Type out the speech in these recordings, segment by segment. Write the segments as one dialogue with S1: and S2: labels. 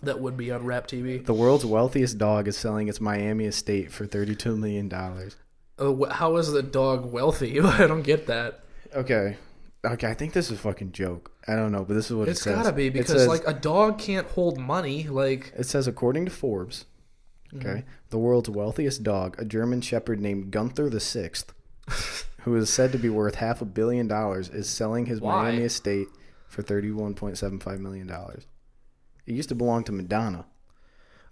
S1: that would be on Rap TV.
S2: The world's wealthiest dog is selling its Miami estate for $32 million.
S1: How is the dog wealthy? I don't get that.
S2: Okay, I think this is a fucking joke. I don't know, but this is what it says.
S1: It's gotta be, because like a dog can't hold money. Like,
S2: it says, according to Forbes, the world's wealthiest dog, a German Shepherd named Gunther the Sixth, who is said to be worth $500 million, is selling his Miami estate for $31.75 million. It used to belong to Madonna.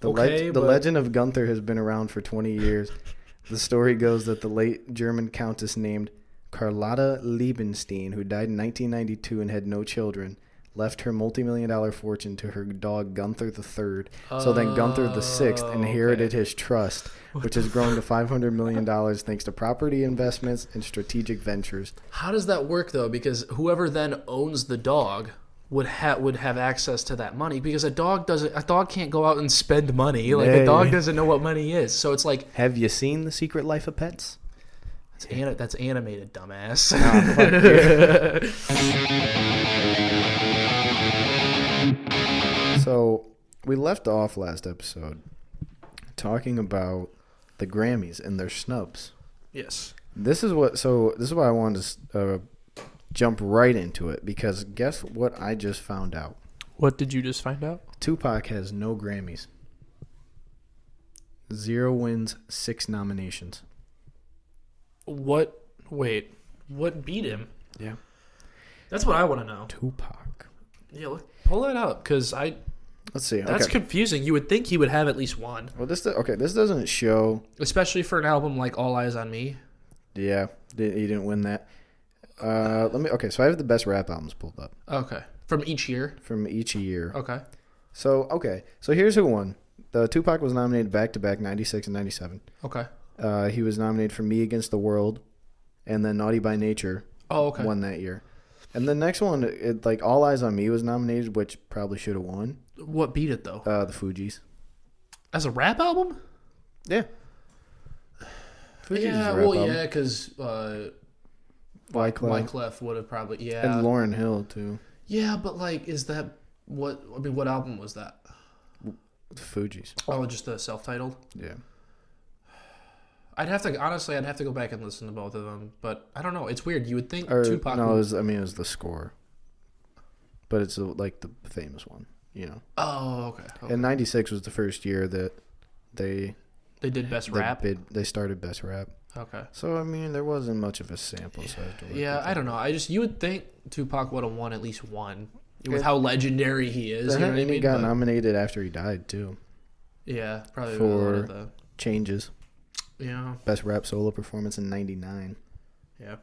S2: The legend of Gunther has been around for 20 years. The story goes that the late German countess named Carlotta Liebenstein, who died in 1992 and had no children, left her multi-million-dollar fortune to her dog Gunther III. So then Gunther VI inherited his trust, which has grown to $500 million thanks to property investments and strategic ventures.
S1: How does that work, though? Because whoever then owns the dog would have access to that money, because a dog can't go out and spend money. Like, a dog doesn't know what money is. So it's like,
S2: have you seen The Secret Life of Pets?
S1: That's animated, dumbass.
S2: Oh, fuck you. So we left off last episode talking about the Grammys and their snubs.
S1: Yes.
S2: This is why I wanted to jump right into it, because guess what I just found out?
S1: What did you just find out?
S2: Tupac has no Grammys. 0 wins, 6 nominations.
S1: What? Wait. What beat him?
S2: Yeah.
S1: That's what I want to know.
S2: Tupac.
S1: Yeah, pull that up, because
S2: Let's see.
S1: That's confusing. You would think he would have at least one.
S2: Well, this doesn't show.
S1: Especially for an album like All Eyes on Me.
S2: Yeah, he didn't win that. So I have the best rap albums pulled up.
S1: Okay. From each year?
S2: From each year.
S1: Okay.
S2: So here's who won. The Tupac was nominated back-to-back, 96 and 97.
S1: Okay.
S2: He was nominated for Me Against the World, and then Naughty by Nature won that year. And the next one, All Eyes on Me was nominated, which probably should have won.
S1: What beat it, though?
S2: The Fugees.
S1: As a rap album?
S2: Yeah.
S1: Fugees is a rap album. Yeah, because Wyclef would have probably, yeah.
S2: And Lauryn Hill, too.
S1: Yeah, but, is that, what album was that?
S2: The Fugees.
S1: Oh, just the self-titled?
S2: Yeah.
S1: I'd have to go back and listen to both of them, but I don't know. It's weird. You would think Tupac.
S2: No, it was the score, but it's the famous one, you know.
S1: Oh, okay.
S2: And 96 was the first year that they
S1: did best rap.
S2: They started best rap.
S1: Okay.
S2: So there wasn't much of a sample size.
S1: Yeah, I don't know. You would think Tupac would have won at least one with how legendary he is. You know what I mean?
S2: He got nominated after he died too.
S1: Yeah, probably
S2: for Changes.
S1: Yeah.
S2: Best rap solo performance in 99.
S1: Yeah.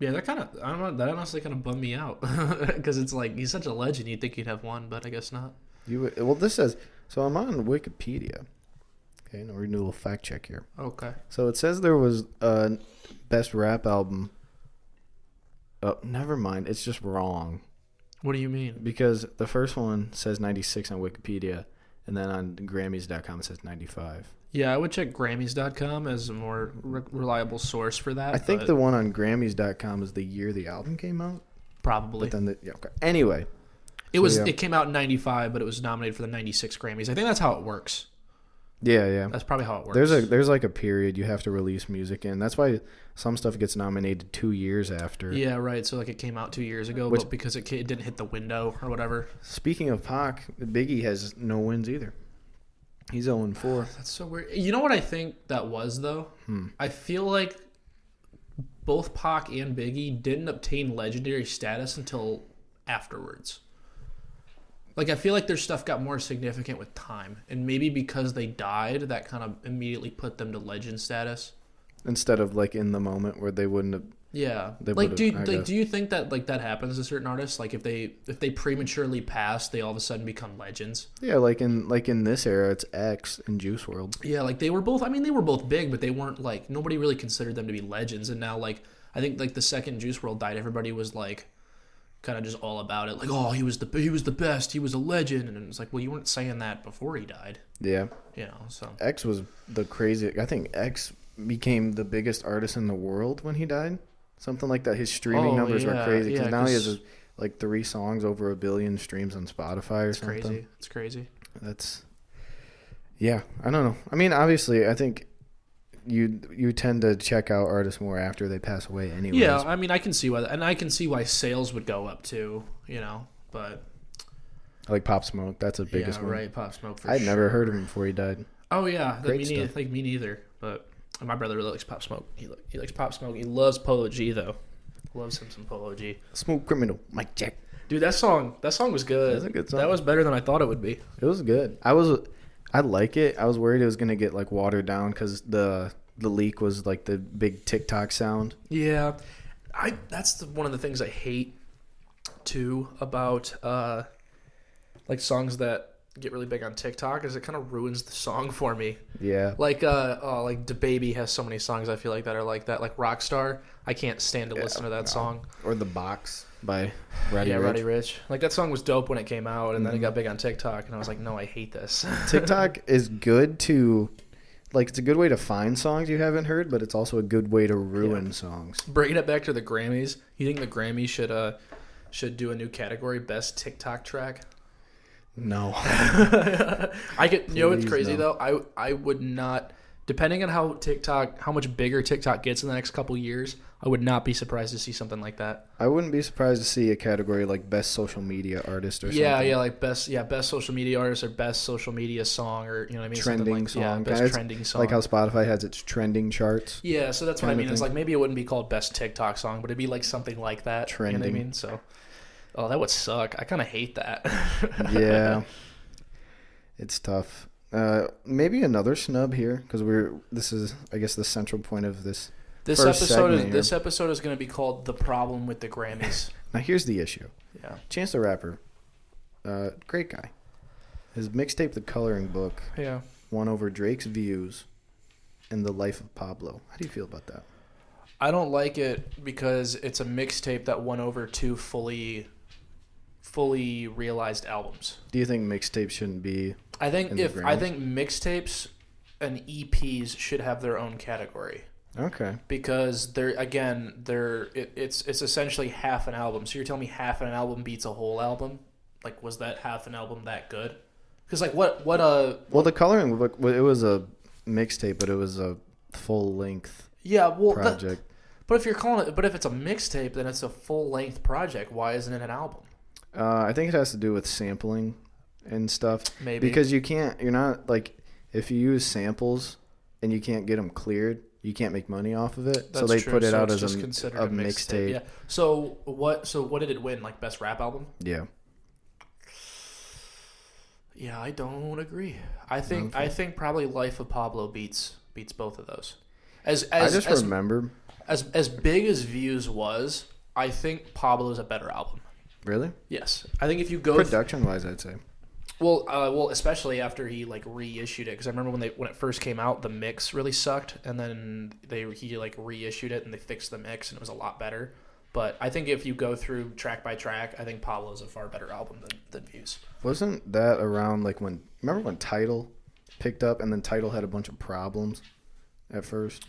S1: Yeah, that honestly kind of bummed me out, because it's he's such a legend. You'd think he'd have one, but I guess not.
S2: This says, so I'm on Wikipedia. Okay, now we're going to do a little fact check here.
S1: Okay.
S2: So it says there was a best rap album. Oh, never mind. It's just wrong.
S1: What do you mean?
S2: Because the first one says 96 on Wikipedia, and then on Grammys.com it says 95.
S1: Yeah, I would check Grammys.com as a more reliable source for that.
S2: I think the one on Grammys.com is the year the album came out.
S1: Probably.
S2: But then okay. Anyway.
S1: It came out in 95, but it was nominated for the 96 Grammys. I think that's how it works.
S2: Yeah.
S1: That's probably how it works.
S2: There's a period you have to release music in. That's why some stuff gets nominated 2 years after.
S1: Yeah, right. So it came out 2 years ago, but because it didn't hit the window or whatever.
S2: Speaking of Pac, Biggie has no wins either. He's 0-4.
S1: That's so weird. You know what I think that was, though? I feel like both Pac and Biggie didn't obtain legendary status until afterwards. I feel like their stuff got more significant with time. And maybe because they died, that kind of immediately put them to legend status.
S2: Instead of, in the moment where they wouldn't have...
S1: Yeah. Do you think that that happens to certain artists? If they prematurely pass, they all of a sudden become legends?
S2: Yeah, in this era, it's X and Juice WRLD.
S1: Yeah, they were both. They were both big, but they weren't nobody really considered them to be legends. And now I think the second Juice WRLD died, everybody was kind of just all about it. Oh, he was the best. He was a legend. And it's well, you weren't saying that before he died.
S2: Yeah.
S1: So
S2: X was the crazy. I think X became the biggest artist in the world when he died. Something like that. His streaming numbers were crazy. Because now he has 3 songs over 1 billion streams on Spotify or something.
S1: It's crazy.
S2: Yeah, I don't know. I mean, obviously, I think you tend to check out artists more after they pass away anyways.
S1: Yeah, I mean, I can see why, and I can see why sales would go up too, but...
S2: I like Pop Smoke. That's the biggest one.
S1: Yeah, right, Pop Smoke for
S2: I'd
S1: sure.
S2: never heard of him before he died.
S1: Oh, yeah.
S2: Great stuff.
S1: Me neither, but my brother really likes Pop Smoke. He likes Pop Smoke. He loves Polo G, though. Loves him some Polo G.
S2: Smooth Criminal, Mike Jack.
S1: Dude, that song was good.
S2: That's a good song.
S1: That was better than I thought it would be.
S2: It was good. I like it. I was worried it was gonna get like watered down because the leak was like the big TikTok sound.
S1: Yeah, that's one of the things I hate too about like songs that get really big on TikTok is it kind of ruins the song for me.
S2: Yeah.
S1: Like DaBaby has so many songs I feel like that are like that. Like Rockstar, I can't stand to listen to that song.
S2: Or The Box by Roddy Ricch.
S1: Roddy Ricch. Like that song was dope when it came out, and then it got big on TikTok, and I was like, no, I hate this.
S2: TikTok is good to, like, it's a good way to find songs you haven't heard, but it's also a good way to ruin songs.
S1: Bringing it back to the Grammys, you think the Grammys should do a new category, best TikTok track?
S2: No.
S1: I get. You know what's crazy
S2: no.
S1: though? I would not. Depending on how much bigger TikTok gets in the next couple years, I would not be surprised to see something like that.
S2: I wouldn't be surprised to see a category like best social media artist or something.
S1: Yeah, like best social media artist or best social media song or you know what I mean.
S2: Trending song.
S1: Yeah, best trending song.
S2: Like how Spotify has its trending charts.
S1: Yeah, so that's what I mean. It's like maybe it wouldn't be called best TikTok song, but it'd be like something like that.
S2: Trending.
S1: You know what I mean? So, that would suck. I kind of hate that.
S2: Yeah. It's tough. Maybe another snub here because this is I guess the central point of this. This
S1: episode is going to be called "The Problem with the Grammys."
S2: Now here's the issue.
S1: Yeah.
S2: Chance the Rapper, great guy. His mixtape, The Coloring Book, won over Drake's Views and The Life of Pablo. How do you feel about that?
S1: I don't like it because it's a mixtape that won over two fully realized albums.
S2: Do you think mixtapes shouldn't be?
S1: I think mixtapes and EPs should have their own category.
S2: Okay.
S1: Because it's essentially half an album. So you're telling me half an album beats a whole album? Like, was that half an album that good? Because like what
S2: Well, The Coloring Book, it was a mixtape, but it was a full length. Project.
S1: But if it's a mixtape, then it's a full length project. Why isn't it an album?
S2: I think it has to do with sampling and stuff.
S1: Maybe.
S2: Because you're not, like, if you use samples and you can't get them cleared, you can't make money off of it.
S1: That's
S2: so they
S1: true.
S2: put it out as
S1: a
S2: mixtape.
S1: Yeah. So what did it win? Like best rap album?
S2: Yeah.
S1: Yeah, I don't agree. I think probably Life of Pablo beats both of those.
S2: Remember
S1: as big as Views was, I think Pablo's a better album.
S2: Really?
S1: Yes. I think if you go
S2: production-wise, I'd say.
S1: Well, especially after he like reissued it, because I remember when it first came out, the mix really sucked, and then he like reissued it and they fixed the mix and it was a lot better. But I think if you go through track by track, I think Pablo's a far better album than Views.
S2: Wasn't that around like remember when Tidal picked up and then Tidal had a bunch of problems at first?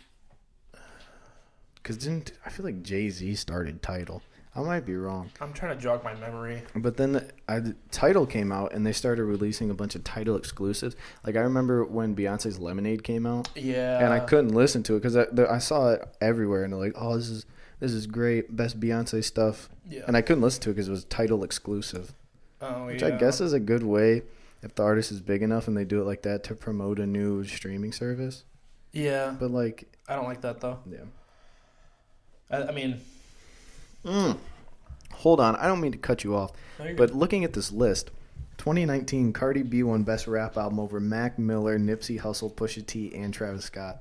S2: Because I feel like Jay-Z started Tidal. I might be wrong.
S1: I'm trying to jog my memory.
S2: But then Tidal came out, and they started releasing a bunch of Tidal exclusives. Like, I remember when Beyonce's Lemonade came out.
S1: Yeah.
S2: And I couldn't listen to it because I saw it everywhere, and they're like, oh, this is great, best Beyonce stuff. Yeah. And I couldn't listen to it because it was Tidal exclusive.
S1: Oh,
S2: which I guess is a good way, if the artist is big enough and they do it like that, to promote a new streaming service.
S1: Yeah.
S2: But, like...
S1: I don't like that, though.
S2: Yeah.
S1: I mean...
S2: Hold on, I don't mean to cut you off,
S1: No,
S2: but looking at this list, 2019, Cardi B won Best Rap Album over Mac Miller, Nipsey Hussle, Pusha T, and Travis Scott.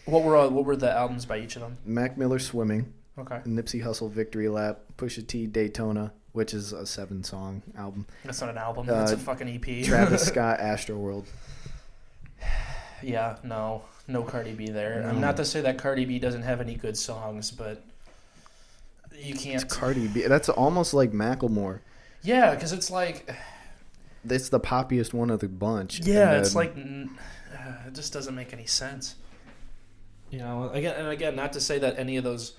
S1: What were the albums by each of them?
S2: Mac Miller, Swimming.
S1: Okay.
S2: Nipsey Hussle, Victory Lap. Pusha T, Daytona, which is a 7-song album.
S1: That's not an album. That's a fucking EP.
S2: Travis Scott, Astroworld.
S1: Yeah, no Cardi B there.
S2: No.
S1: I'm not to say that Cardi B doesn't have any good songs, but you can't.
S2: It's Cardi B. That's almost like Macklemore.
S1: Yeah, because it's like...
S2: It's the poppiest one of the bunch.
S1: Yeah, it's like... it just doesn't make any sense. You know, again, not to say that any of those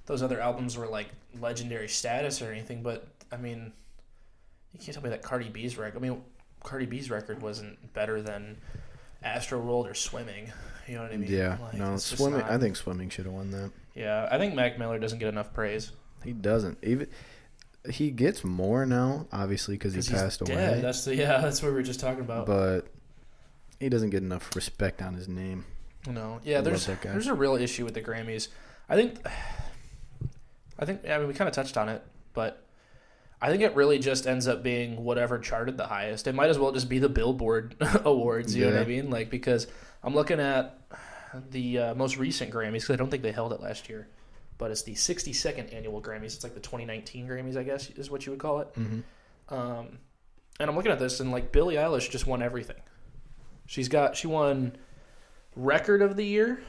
S1: other albums were like legendary status or anything, but I mean, you can't tell me that Cardi B's right. I mean, Cardi B's record wasn't better than Astro World or Swimming. You know what I mean?
S2: Yeah.
S1: Like,
S2: No, Swimming. I think Swimming should have won that.
S1: Yeah, I think Mac Miller doesn't get enough praise.
S2: He doesn't. Even he gets more now, obviously, because he passed away.
S1: Dead. That's what we were just talking about.
S2: But he doesn't get enough respect on his name.
S1: No. Yeah, there's a real issue with the Grammys. I think we kind of touched on it, but I think it really just ends up being whatever charted the highest. It might as well just be the Billboard Awards, you know what I mean? Like, because I'm looking at the most recent Grammys, because I don't think they held it last year, but it's the 62nd annual Grammys. It's like the 2019 Grammys, I guess, is what you would call it.
S2: Mm-hmm.
S1: And I'm looking at this, and like Billie Eilish just won everything. She won Record of the Year,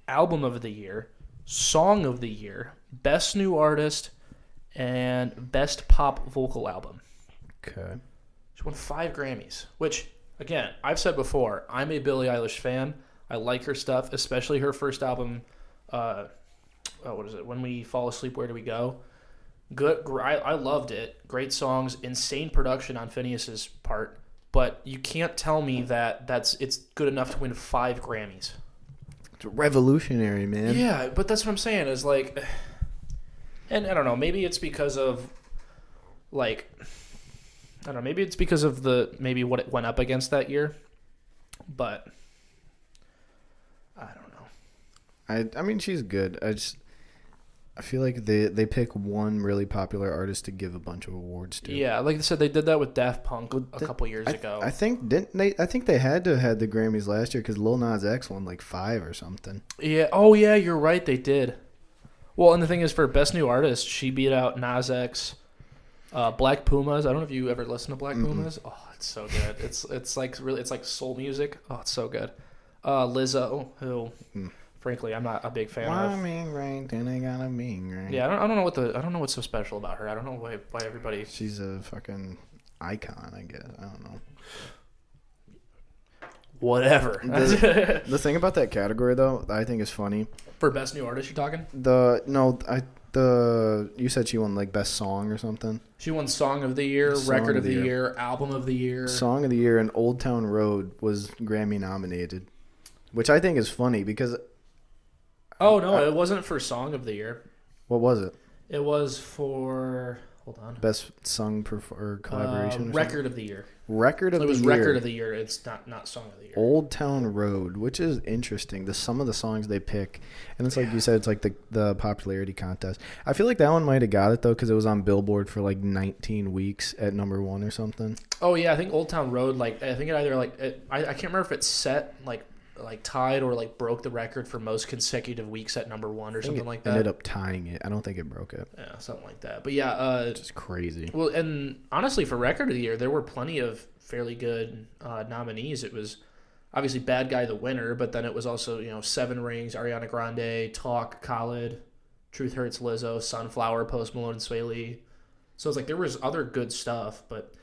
S1: Album of the Year, Song of the Year, Best New Artist, and Best Pop Vocal Album.
S2: Okay.
S1: She won 5 Grammys, which, again, I've said before, I'm a Billie Eilish fan. I like her stuff, especially her first album, what is it? When We Fall Asleep, Where Do We Go? Good. I loved it. Great songs, insane production on Phineas's part, but you can't tell me that it's good enough to win 5 Grammys.
S2: It's revolutionary, man.
S1: Yeah, but that's what I'm saying is like, and I don't know, maybe it's because of like, I don't know, maybe it's because of maybe what it went up against that year, but I don't know.
S2: I mean, she's good. I feel like they pick one really popular artist to give a bunch of awards to.
S1: Yeah, like I said, they did that with Daft Punk a couple years ago.
S2: I think they had to have had the Grammys last year because Lil Nas X won like 5 or something.
S1: Yeah. Oh yeah, you're right. They did. Well, and the thing is, for Best New Artist, she beat out Nas X, Black Pumas. I don't know if you ever listen to Black Pumas. Oh, it's so good. It's like really, it's like soul music. Oh, it's so good. Lizzo, who. Frankly, I'm not a big fan of.
S2: Mean rain, then I got a mean rain.
S1: Yeah, I don't know what's so special about her. I don't know why everybody.
S2: She's a fucking icon, I guess. I don't know.
S1: Whatever.
S2: The thing about that category, though, I think is funny.
S1: For Best New Artist, you're talking?
S2: You said she won like Best Song or something.
S1: She won Song of the Year, Record of the Year, Album of the Year.
S2: Song of the Year and Old Town Road was Grammy nominated, which I think is funny because.
S1: Oh, no, it wasn't for Song of the Year.
S2: What was it?
S1: It was for... Hold on.
S2: Best Song or Collaboration?
S1: Record of the Year.
S2: Record of the Year.
S1: It was Record of the Year. It's not Song of the Year.
S2: Old Town Road, which is interesting. Some of the songs they pick. And it's like you said, it's like the popularity contest. I feel like that one might have got it, though, because it was on Billboard for like 19 weeks at number 1 or something.
S1: Oh, yeah. I think Old Town Road, I think it either, I can't remember if it set, tied or broke the record for most consecutive weeks at number 1 or something like that.
S2: Ended up tying it. I don't think it broke it.
S1: Yeah, something like that. But yeah,
S2: just crazy.
S1: Well, and honestly, for Record of the Year, there were plenty of fairly good nominees. It was obviously Bad Guy the winner, but then it was also 7 Rings, Ariana Grande, Talk, Khalid, Truth Hurts, Lizzo, Sunflower, Post Malone, and Sway Lee. So it's like there was other good stuff, but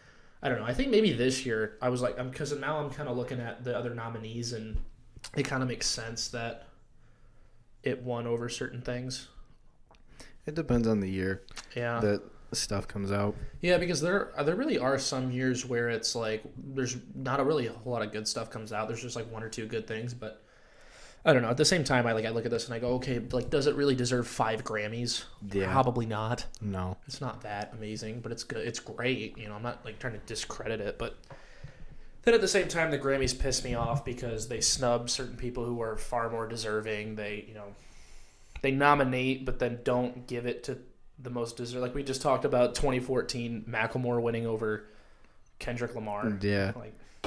S1: I don't know. I think maybe this year I was because now I'm kind of looking at the other nominees and. It kind of makes sense that it won over certain things.
S2: It depends on the year.
S1: Yeah.
S2: That stuff comes out.
S1: Yeah, because there really are some years where it's like there's not a whole lot of good stuff comes out. There's just 1 or 2 good things, but I don't know. At the same time, I look at this and I go, okay, does it really deserve 5 Grammys?
S2: Yeah.
S1: Probably not.
S2: No.
S1: It's not that amazing, but it's good. It's great. I'm not trying to discredit it, but. Then at the same time, the Grammys piss me off because they snub certain people who are far more deserving. They nominate, but then don't give it to the most deserving. Like we just talked about 2014, Macklemore winning over Kendrick Lamar.
S2: Yeah.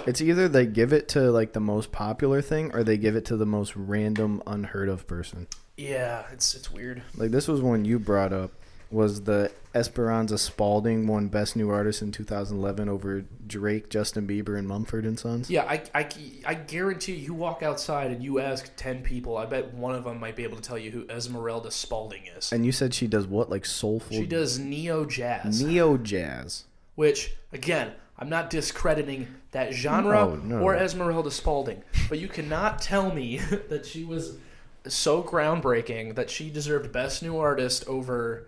S2: It's either they give it to the most popular thing or they give it to the most random, unheard of person.
S1: Yeah, it's weird.
S2: This was one you brought up. Was the Esperanza Spalding won Best New Artist in 2011 over Drake, Justin Bieber, and Mumford & Sons?
S1: Yeah, I guarantee you walk outside and you ask 10 people, I bet one of them might be able to tell you who Esmeralda Spalding is.
S2: And you said she does what, soulful?
S1: She does neo-jazz.
S2: Neo-jazz.
S1: Which, again, I'm not discrediting that genre or Esmeralda Spalding, but you cannot tell me that she was so groundbreaking that she deserved Best New Artist over...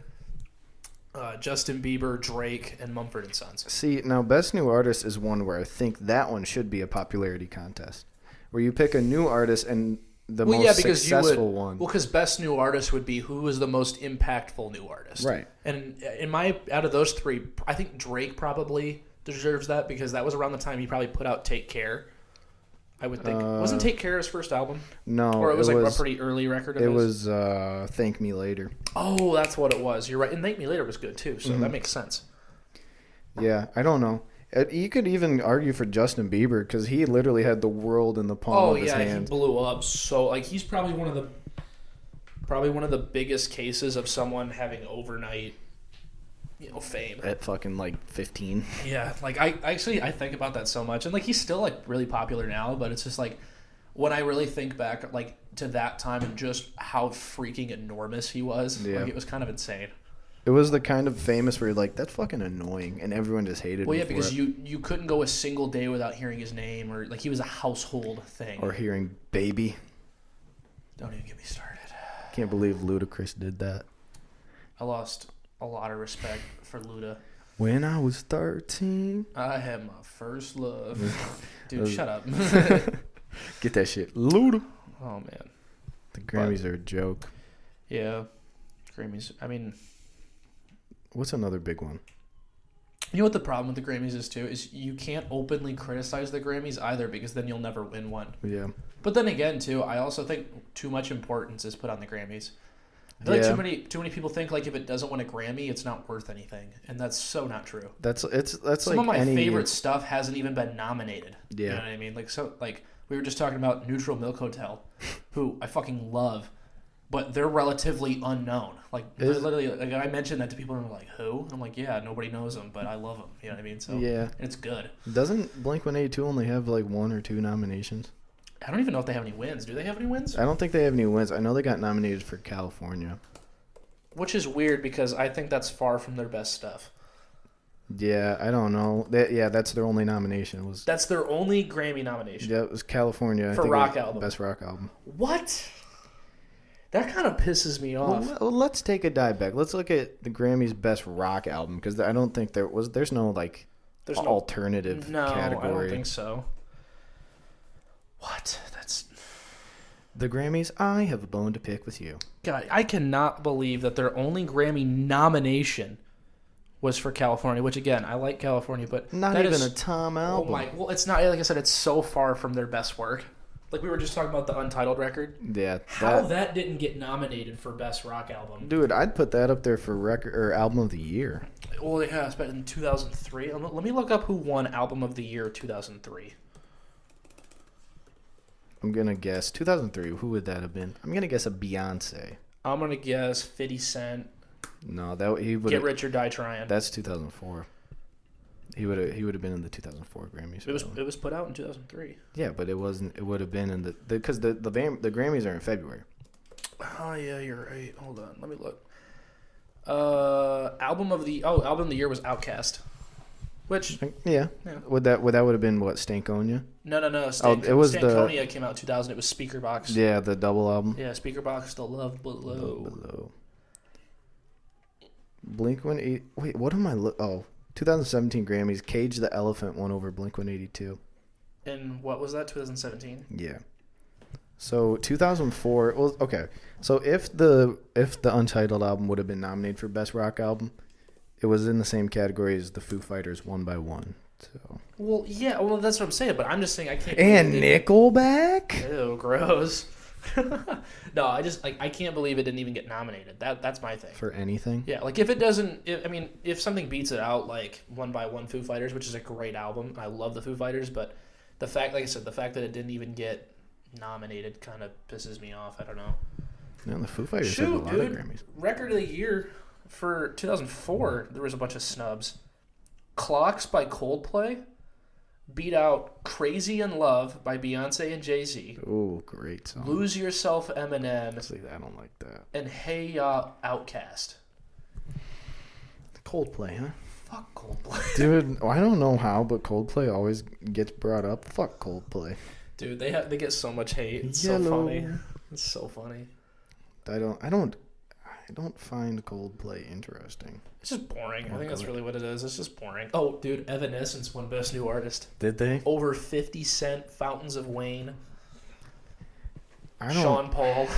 S1: Justin Bieber, Drake, and Mumford & Sons.
S2: See, now Best New Artist is one where I think that one should be a popularity contest. Where you pick a new artist and the most successful one.
S1: Well, because Best New Artist would be who was the most impactful new artist.
S2: Right.
S1: And out of those three, I think Drake probably deserves that because that was around the time he probably put out Take Care. I would think. Wasn't Take Care his first album?
S2: No.
S1: Or it was a pretty early record of his?
S2: It was Thank Me Later.
S1: Oh, that's what it was. You're right. And Thank Me Later was good too, so that makes sense.
S2: Yeah, I don't know. You could even argue for Justin Bieber because he literally had the world in the palm of his hand.
S1: Oh, yeah, he blew up. So, like, he's probably one of the biggest cases of someone having overnight, fame.
S2: At fucking, 15.
S1: Yeah, like, I think about that so much. And, like, he's still, like, really popular now, but it's just, like, when I really think back, like, to that time and just how freaking enormous he was, like, it was kind of insane.
S2: It was the kind of famous where you're like, that's fucking annoying, and everyone just hated him.
S1: Well, yeah, because you couldn't go a single day without hearing his name, or, like, he was a household thing.
S2: Or hearing Baby.
S1: Don't even get me started.
S2: Can't believe Ludacris did that.
S1: I lost a lot of respect for Luda.
S2: When I was 13.
S1: I had my first love. Dude, shut up.
S2: Get that shit. Luda.
S1: Oh, man.
S2: The Grammys are a joke.
S1: Yeah. Grammys. I mean...
S2: What's another big one?
S1: You know what the problem with the Grammys is, too? Is you can't openly criticize the Grammys either because then you'll never win one.
S2: Yeah.
S1: But then again, too, I also think too much importance is put on the Grammys. I feel like too many people think like if it doesn't win a Grammy, it's not worth anything, and that's so not true.
S2: That's
S1: some of my favorite stuff hasn't even been nominated. Yeah. You know what I mean? Like we were just talking about Neutral Milk Hotel, who I fucking love. But they're relatively unknown. Like, literally, like I mentioned that to people and they're like, who? I'm like, yeah, nobody knows them, but I love them. You know what I mean? So,
S2: yeah.
S1: And it's good.
S2: Doesn't Blink-182 only have, 1 or 2 nominations?
S1: I don't even know if they have any wins. Do they have any wins?
S2: I don't think they have any wins. I know they got nominated for California.
S1: Which is weird because I think that's far from their best stuff.
S2: Yeah, I don't know. That's their only nomination.
S1: That's their only Grammy nomination.
S2: Yeah, it was California.
S1: For rock album.
S2: Best rock album.
S1: What? That kind of pisses me off.
S2: Well, let's take a dive back. Let's look at the Grammy's best rock album because I don't think there's no alternative category.
S1: I don't think so. What? That's
S2: the Grammys. I have a bone to pick with you.
S1: God, I cannot believe that their only Grammy nomination was for California. Which again, I like California, but
S2: not even a Tom album.
S1: Oh my! Well, it's not like I said. It's so far from their best work. Like we were just talking about the Untitled record.
S2: Yeah.
S1: How that didn't get nominated for Best Rock Album.
S2: Dude, I'd put that up there for record or Album of the Year.
S1: Well, yeah, it's been in 2003. Let me look up who won Album of the Year 2003.
S2: I'm going to guess 2003. Who would that have been? I'm going to guess a Beyonce.
S1: I'm going to guess 50 Cent.
S2: No, he would
S1: Get Rich or Die Trying.
S2: That's 2004. He would have been in the 2004 Grammys.
S1: It was put out in 2003.
S2: Yeah, but it wasn't. It would have been in because the Grammys are in February.
S1: Oh yeah, you're right. Hold on, let me look. Album of the year was Outkast. Which
S2: yeah. Would that have been what, Stankonia?
S1: No.
S2: It was
S1: Stankonia came out in 2000. It was Speakerbox.
S2: Yeah, the double album.
S1: Yeah, Speakerbox. The Love Below.
S2: Blink-182. Wait, what am I? 2017 Grammys, Cage the Elephant won over Blink-182.
S1: And what was that, 2017?
S2: Yeah. So 2004, well, okay. So if the Untitled album would have been nominated for Best Rock Album, it was in the same category as the Foo Fighters One by One. So.
S1: Well, yeah, that's what I'm saying, but I'm just saying I can't.
S2: And Nickelback?
S1: Ew, gross. No, I can't believe it didn't even get nominated. That's my thing.
S2: For anything?
S1: Yeah, like if it doesn't, if something beats it out, like One by One Foo Fighters, which is a great album, I love the Foo Fighters, but the fact that it didn't even get nominated kind of pisses me off. I don't know.
S2: No, the Foo Fighters have a lot of Grammys.
S1: Record of the year for 2004, there was a bunch of snubs. Clocks by Coldplay beat out Crazy in Love by Beyonce and Jay-Z.
S2: Oh, great song.
S1: Lose Yourself, Eminem.
S2: See, I don't like that.
S1: And Hey Ya, Outkast.
S2: Coldplay, huh?
S1: Fuck Coldplay.
S2: Dude, I don't know how, but Coldplay always gets brought up. Fuck Coldplay.
S1: Dude, they get so much hate. It's so funny. It's so funny.
S2: I don't find Coldplay interesting.
S1: It's just boring. I think that's really what it is. It's just boring. Oh, dude, Evanescence won Best New Artist.
S2: Did they?
S1: Over 50 Cent, Fountains of Wayne, Sean Paul.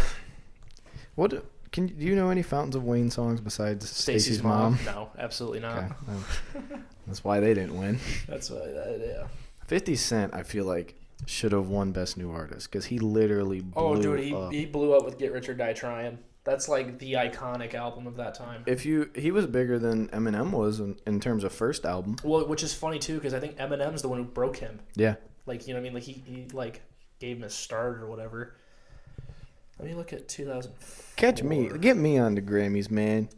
S2: What? Do you know any Fountains of Wayne songs besides Stacey's Mom?
S1: No, absolutely not.
S2: Okay. That's why they didn't win.
S1: That's why, yeah.
S2: 50 Cent, I feel like, should have won Best New Artist because he literally blew up.
S1: He blew up with Get Rich or Die Trying. That's like the iconic album of that time.
S2: He was bigger than Eminem was in terms of first album.
S1: Well, which is funny too because I think Eminem's the one who broke him.
S2: Yeah.
S1: Like, you know what I mean? Like he like gave him a start or whatever. Let me look at 2004.
S2: Get me on the Grammys, man.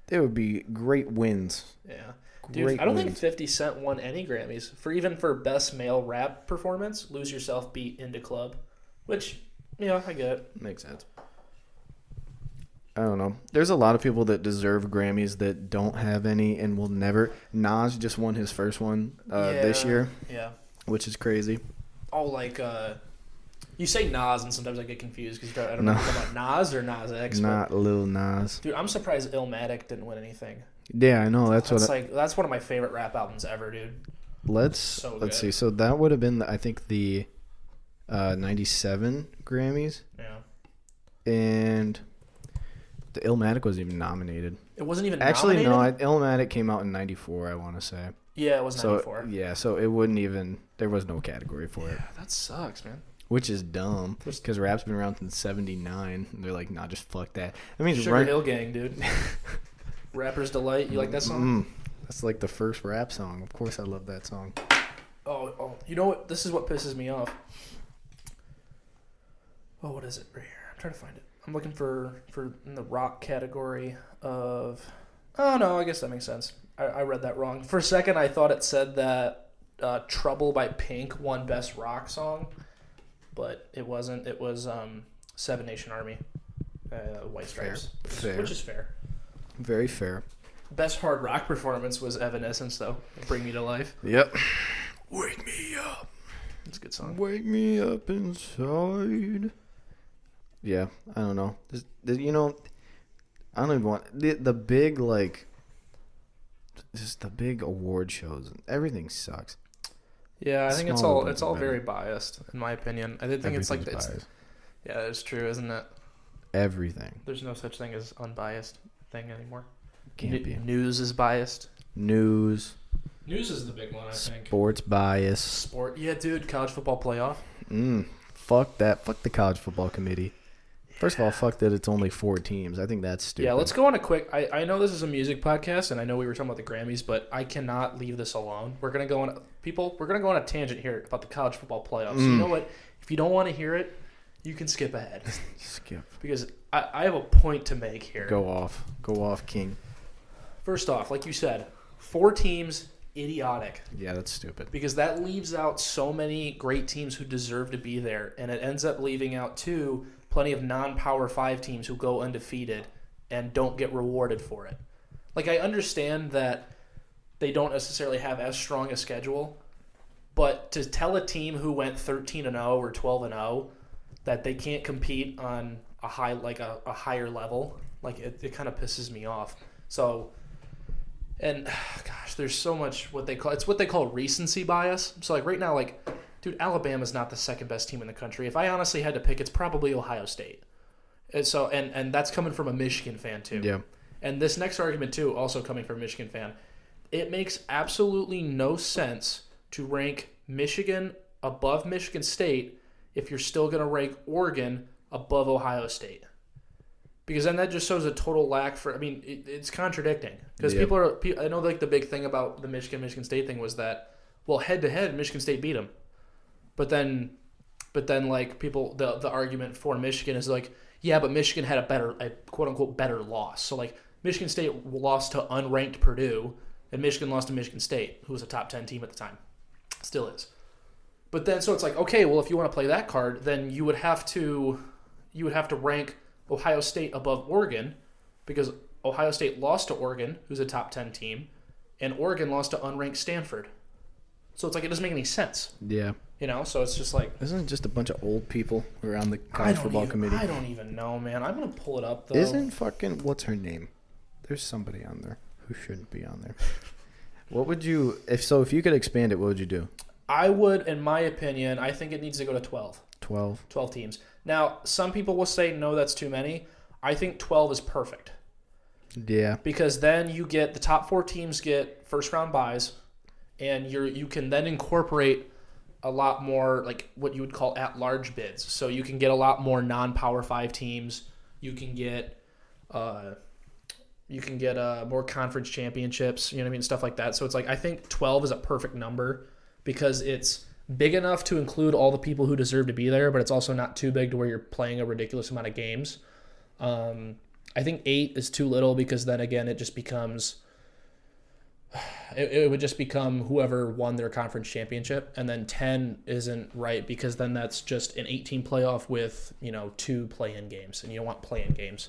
S2: There would be great wins.
S1: Yeah. Dude, I don't think 50 Cent won any Grammys. For Best Male Rap Performance, Lose Yourself beat Into Club. Which, yeah, I get it.
S2: Makes sense. I don't know. There's a lot of people that deserve Grammys that don't have any and will never. Nas just won his first one this year.
S1: Yeah.
S2: Which is crazy.
S1: Oh, like, you say Nas, and sometimes I get confused because I don't know if you're talking about Nas or Nas X.
S2: Not Lil Nas.
S1: Dude, I'm surprised Illmatic didn't win anything.
S2: Yeah, I know. That's
S1: one of my favorite rap albums ever, dude.
S2: Let's see. So that would have been, I think, the 97 Grammys.
S1: Yeah.
S2: And the Illmatic wasn't even nominated.
S1: It wasn't even
S2: nominated?
S1: nominated?
S2: No, Illmatic came out in 94, I want to say.
S1: Yeah, it was 94.
S2: So it wouldn't even, there was no category for it.
S1: Yeah, that sucks, man.
S2: Which is dumb, because rap's been around since 79, and they're like, nah, just fuck that. I mean,
S1: Sugar Hill Gang, dude. Rapper's Delight. You like that song?
S2: That's like the first rap song. Of course I love that song.
S1: Oh, you know what? This is what pisses me off. Oh, what is it right here? I'm trying to find it. I'm looking for in the rock category of... Oh, no, I guess that makes sense. I read that wrong. For a second, I thought it said that Trouble by Pink won Best Rock Song, but it wasn't. It was Seven Nation Army, White Stripes,
S2: fair.
S1: Which is fair.
S2: Very fair.
S1: Best hard rock performance was Evanescence, though. Bring Me to Life.
S2: Yep. Wake me up.
S1: It's a good song.
S2: Wake me up inside. Yeah, I don't know. I don't even want the big just the big award shows. Everything sucks.
S1: Yeah, I think it's all very biased, in my opinion. I think it's like
S2: biased.
S1: Yeah, it's true, isn't it?
S2: Everything.
S1: There's no such thing as unbiased thing anymore.
S2: Can't be.
S1: News is biased.
S2: News
S1: is the big one, I think.
S2: Sports bias.
S1: Yeah, dude. College football playoff.
S2: Fuck that. Fuck the college football committee. First of all, fuck that it's only 4 teams. I think that's stupid.
S1: Yeah, let's go on a quick... I know this is a music podcast, and I know we were talking about the Grammys, but I cannot leave this alone. We're going to go on a tangent here about the college football playoffs. So you know what? If you don't want to hear it, you can skip ahead.
S2: Skip.
S1: Because I have a point to make here.
S2: Go off, King.
S1: First off, like you said, 4 teams, idiotic.
S2: Yeah, that's stupid.
S1: Because that leaves out so many great teams who deserve to be there, and it ends up leaving out, too, plenty of non-Power 5 teams who go undefeated and don't get rewarded for it. Like, I understand that they don't necessarily have as strong a schedule, but to tell a team who went 13-0 or 12-0 that they can't compete on a higher level, like it kind of pisses me off. So, and gosh, there's so much what they call recency bias. So like right now, like, dude, Alabama's not the second best team in the country. If I honestly had to pick, it's probably Ohio State. And so, and that's coming from a Michigan fan too.
S2: Yeah.
S1: And this next argument too, also coming from a Michigan fan, it makes absolutely no sense to rank Michigan above Michigan State if you're still going to rank Oregon above Ohio State. Because then that just shows a total lack for... I mean, it's contradicting. Because people are... I know like the big thing about the Michigan State thing was that, well, head-to-head, Michigan State beat them. But then like people... The argument for Michigan is like, yeah, but Michigan had a quote-unquote better loss. So like Michigan State lost to unranked Purdue, and Michigan lost to Michigan State, who was a top 10 team at the time. Still is. But then, so it's like, okay, well, if you want to play that card, then you would have to rank Ohio State above Oregon, because Ohio State lost to Oregon, who's a top 10 team, and Oregon lost to unranked Stanford. So it's like it doesn't make any sense.
S2: Yeah.
S1: You know, so it's just like...
S2: Isn't it just a bunch of old people around the college football committee?
S1: I don't even know, man. I'm going to pull it up, though.
S2: Isn't fucking... What's her name? There's somebody on there who shouldn't be on there. What would you... If you could expand it, what would you do?
S1: I would, in my opinion, I think it needs to go to 12.
S2: 12?
S1: 12 teams. Now, some people will say, no, that's too many. I think 12 is perfect.
S2: Yeah.
S1: Because then you get... The top 4 teams get first-round buys, and you can then incorporate... a lot more like what you would call at-large bids. So you can get a lot more non-Power 5 teams. You can get more conference championships, you know what I mean, stuff like that. So it's like I think 12 is a perfect number because it's big enough to include all the people who deserve to be there, but it's also not too big to where you're playing a ridiculous amount of games. I think 8 is too little because then again it just becomes it would just become whoever won their conference championship, and then 10 isn't right because then that's just an 18 playoff with 2 play-in games, and you don't want play-in games.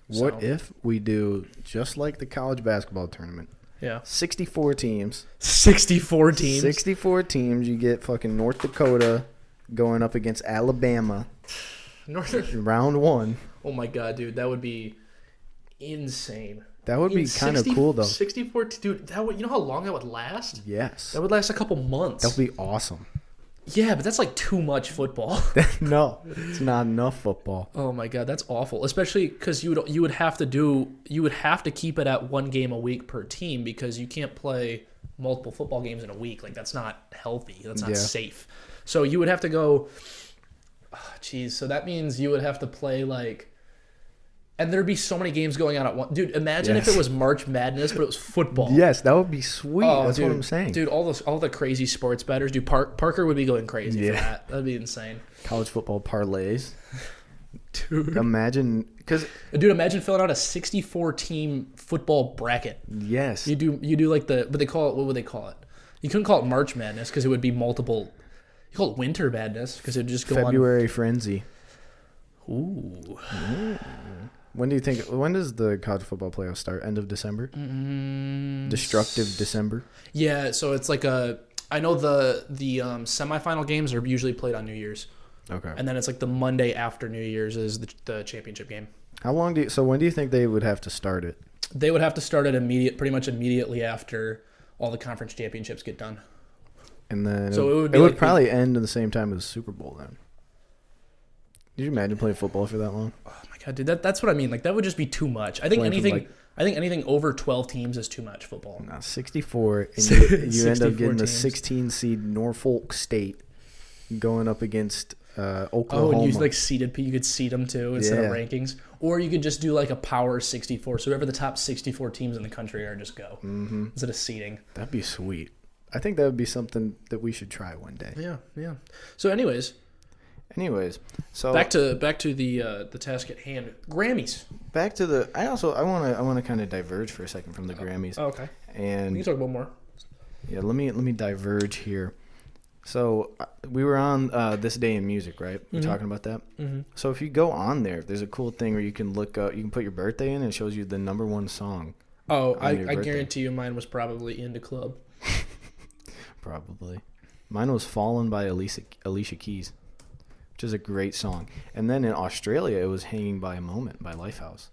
S2: What if we do just like the college basketball tournament?
S1: Yeah,
S2: 64 teams.
S1: 64 teams.
S2: 64 teams. You get fucking North Dakota going up against Alabama. Round 1.
S1: Oh my god, dude, that would be insane.
S2: That would be kind of cool, though.
S1: 64, dude. That would, you know how long that would last?
S2: Yes.
S1: That would last a couple months.
S2: That would be awesome.
S1: Yeah, but that's like too much football.
S2: No, it's not enough football.
S1: Oh my god, that's awful. Especially because you would have to keep it at 1 game a week per team because you can't play multiple football games in a week. Like that's not healthy. That's not safe. So you would have to go. So that means you would have to play like. And there'd be so many games going on at once. Dude, imagine if it was March Madness, but it was football.
S2: Yes, that would be sweet. That's
S1: dude,
S2: what I'm saying.
S1: Dude, all the crazy sports bettors. Dude, Parker would be going crazy for that. That'd be insane.
S2: College football parlays.
S1: Dude.
S2: Imagine
S1: filling out a 64-team football bracket.
S2: Yes.
S1: You do like what would they call it? You couldn't call it March Madness because it would be multiple. You call it Winter Madness because it would just go
S2: February Frenzy.
S1: Ooh.
S2: When does the college football playoffs start? End of December? Destructive December? Yeah,
S1: so it's like I know the semifinal games are usually played on New Year's.
S2: Okay.
S1: And then it's like the Monday after New Year's is the championship game.
S2: When do you think they would have to start it?
S1: They would have to start it pretty much immediately after all the conference championships get done.
S2: And then it would probably end at the same time as the Super Bowl then. Did you imagine playing football for that long? Oh my
S1: god, dude, that's what I mean. Like that would just be too much. I think anything over 12 teams is too much football.
S2: No, 64, and you end up getting the 16 seed Norfolk State going up against Oklahoma.
S1: Oh, and you you could seed them too instead of rankings, or you could just do like a power 64. So whoever the top 64 teams in the country are, just go instead of seeding.
S2: That'd be sweet. I think that would be something that we should try one day.
S1: Yeah. So anyways,
S2: so
S1: back to the task at hand. Grammys.
S2: I want to kind of diverge for a second from the Grammys.
S1: Oh, okay.
S2: And
S1: we can talk about more.
S2: Yeah, let me diverge here. So we were on This Day in Music, right? We're talking about that. Mm-hmm. So if you go on there's a cool thing where you can look up, you can put your birthday in, and it shows you the #1 song.
S1: Oh, I guarantee you, mine was probably Into Club.
S2: Probably, mine was "Fallen" by Alicia Keys, which is a great song. And then in Australia, it was "Hanging by a Moment" by Lifehouse.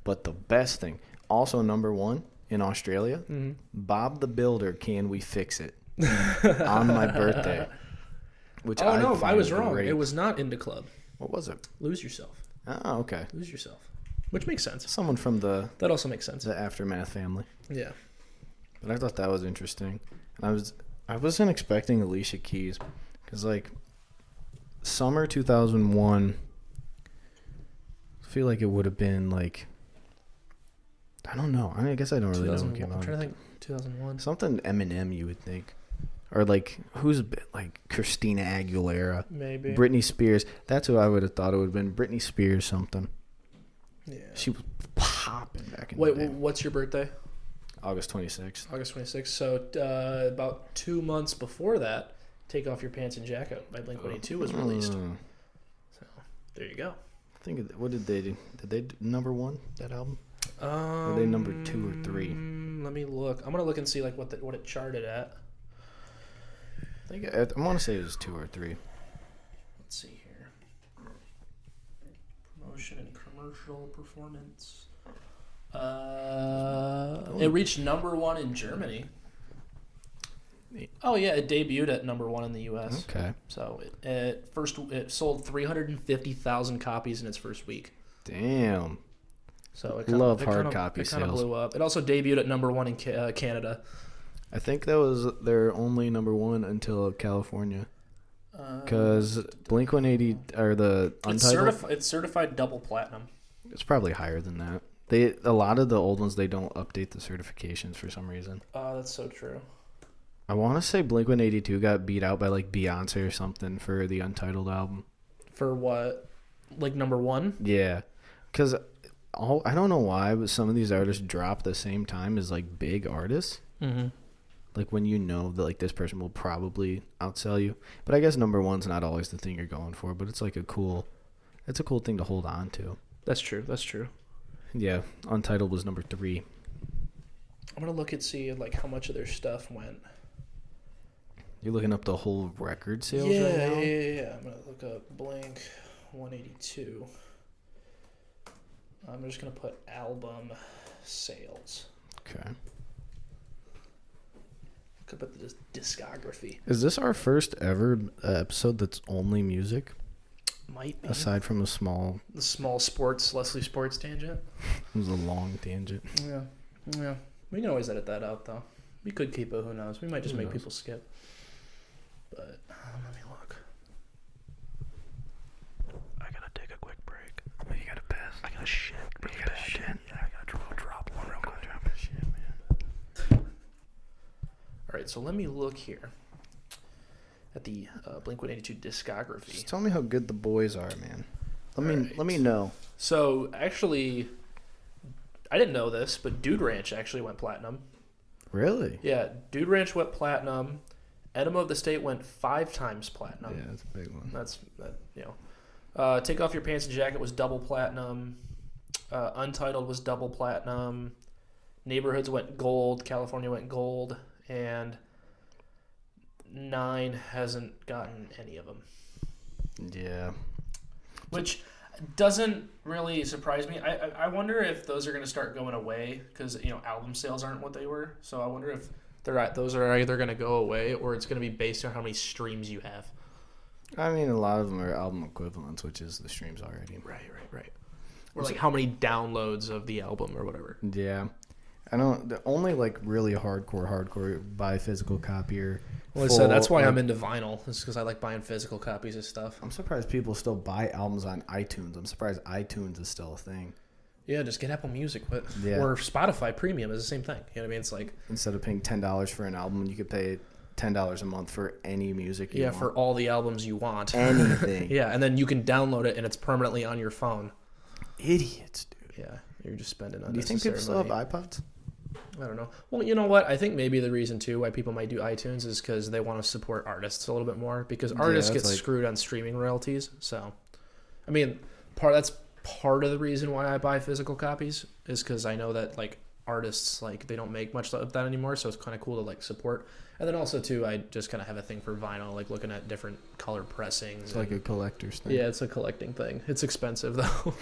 S2: But the best thing, also #1 in Australia, Bob the Builder, "Can We Fix It?" on my birthday. Which
S1: I was wrong. Great. It was not Into Club.
S2: What was it?
S1: Lose Yourself.
S2: Oh, okay.
S1: Lose Yourself. Which makes sense.
S2: Someone from
S1: that also makes sense.
S2: The Aftermath family.
S1: Yeah.
S2: But I thought that was interesting. And I wasn't expecting Alicia Keys because like summer 2001. I feel like it would have been like, I don't know. I guess I don't really know what came out.
S1: I'm trying to think. 2001.
S2: Something Eminem, you would think. Or like, who's like Christina Aguilera?
S1: Maybe.
S2: Britney Spears. That's who I would have thought it would have been. Britney Spears something.
S1: Yeah.
S2: She was popping back in the day.
S1: Wait, what's your birthday?
S2: August 26th.
S1: August 26th. So about 2 months before that, Take Off Your Pants and Jacket by Blink-182 was released. So there you go.
S2: I think, what did they do? Did they do #1, that album? Were they #2 or 3?
S1: Let me look. I'm gonna look and see like what it charted at.
S2: I want to say it was 2 or 3.
S1: Let's see here. Promotion and commercial performance. It reached number 1 in Germany. Oh yeah, it debuted at number 1 in the U.S.
S2: Okay.
S1: So it sold 350,000 copies in its first week.
S2: Damn.
S1: So it
S2: copy
S1: sales. It kind of
S2: sales.
S1: blew up. It also debuted at number 1 in Canada.
S2: I think that was their only number 1 until California. Because Blink-180 or the Untitled,
S1: it's certified double platinum.
S2: It's probably higher than that. A lot of the old ones, they don't update the certifications for some reason.
S1: That's so true.
S2: I want to say Blink-182 got beat out by like Beyonce or something for the Untitled album.
S1: For what? Like number 1?
S2: Yeah, because I don't know why, but some of these artists drop the same time as like big artists.
S1: Mm-hmm.
S2: Like when you know that like this person will probably outsell you. But I guess number 1's not always the thing you're going for. But it's like a cool thing to hold on to.
S1: That's true.
S2: Yeah, Untitled was number 3.
S1: I'm gonna look and see like how much of their stuff went.
S2: You're looking up the whole record sales right now?
S1: Yeah. I'm gonna look up Blink 182. I'm just gonna put album sales.
S2: Okay.
S1: Look up the discography.
S2: Is this our first ever episode that's only music?
S1: Might be.
S2: Aside from the small
S1: Leslie Sports tangent.
S2: It was a long tangent.
S1: Yeah. We can always edit that out, though. We could keep it. Who knows? We might just make people skip. But let me look. I gotta take a quick break.
S2: You gotta piss.
S1: I gotta shit.
S2: You gotta shit.
S1: Yeah, I gotta drop one real quick.
S2: Drop a shit, man.
S1: All right, so let me look here at the Blink-182 discography.
S2: Just tell me how good the boys are, man. Let me know.
S1: So actually, I didn't know this, but Dude Ranch actually went platinum.
S2: Really?
S1: Yeah, Dude Ranch went platinum. Enema of the State went 5 times platinum.
S2: Yeah, that's a big one.
S1: Take Off Your Pants and Jacket was double platinum. Untitled was double platinum. Neighborhoods went gold. California went gold. And 9 hasn't gotten any of them.
S2: Yeah.
S1: Which doesn't really surprise me. I wonder if those are going to start going away because, album sales aren't what they were. So I wonder if those are either going to go away or it's going to be based on how many streams you have.
S2: I mean, a lot of them are album equivalents, which is the streams already.
S1: Right. Or like how many downloads of the album or whatever.
S2: Yeah. The only like really hardcore buy physical copy or
S1: Well, so that's why I'm into vinyl. Is because I like buying physical copies of stuff.
S2: I'm surprised people still buy albums on iTunes. I'm surprised iTunes is still a thing.
S1: Yeah, just get Apple Music, or Spotify Premium is the same thing. You know what I mean? It's like
S2: instead of paying $10 for an album, you could pay $10 a month for any music you want.
S1: For all the albums you want.
S2: Anything.
S1: Yeah, and then you can download it and it's permanently on your phone.
S2: Idiots, dude.
S1: Yeah, you're just spending unnecessary
S2: Do you think people still have
S1: money.
S2: iPods?
S1: I don't know. Well, you know what? I think maybe the reason too why people might do iTunes is because they want to support artists a little bit more because artists get screwed on streaming royalties. So, I mean, that's part of the reason why I buy physical copies is because I know that like artists they don't make much of that anymore. So it's kind of cool to support. And then also too, I just kind of have a thing for vinyl, looking at different color pressings.
S2: It's like a collector's thing.
S1: Yeah, it's a collecting thing. It's expensive though.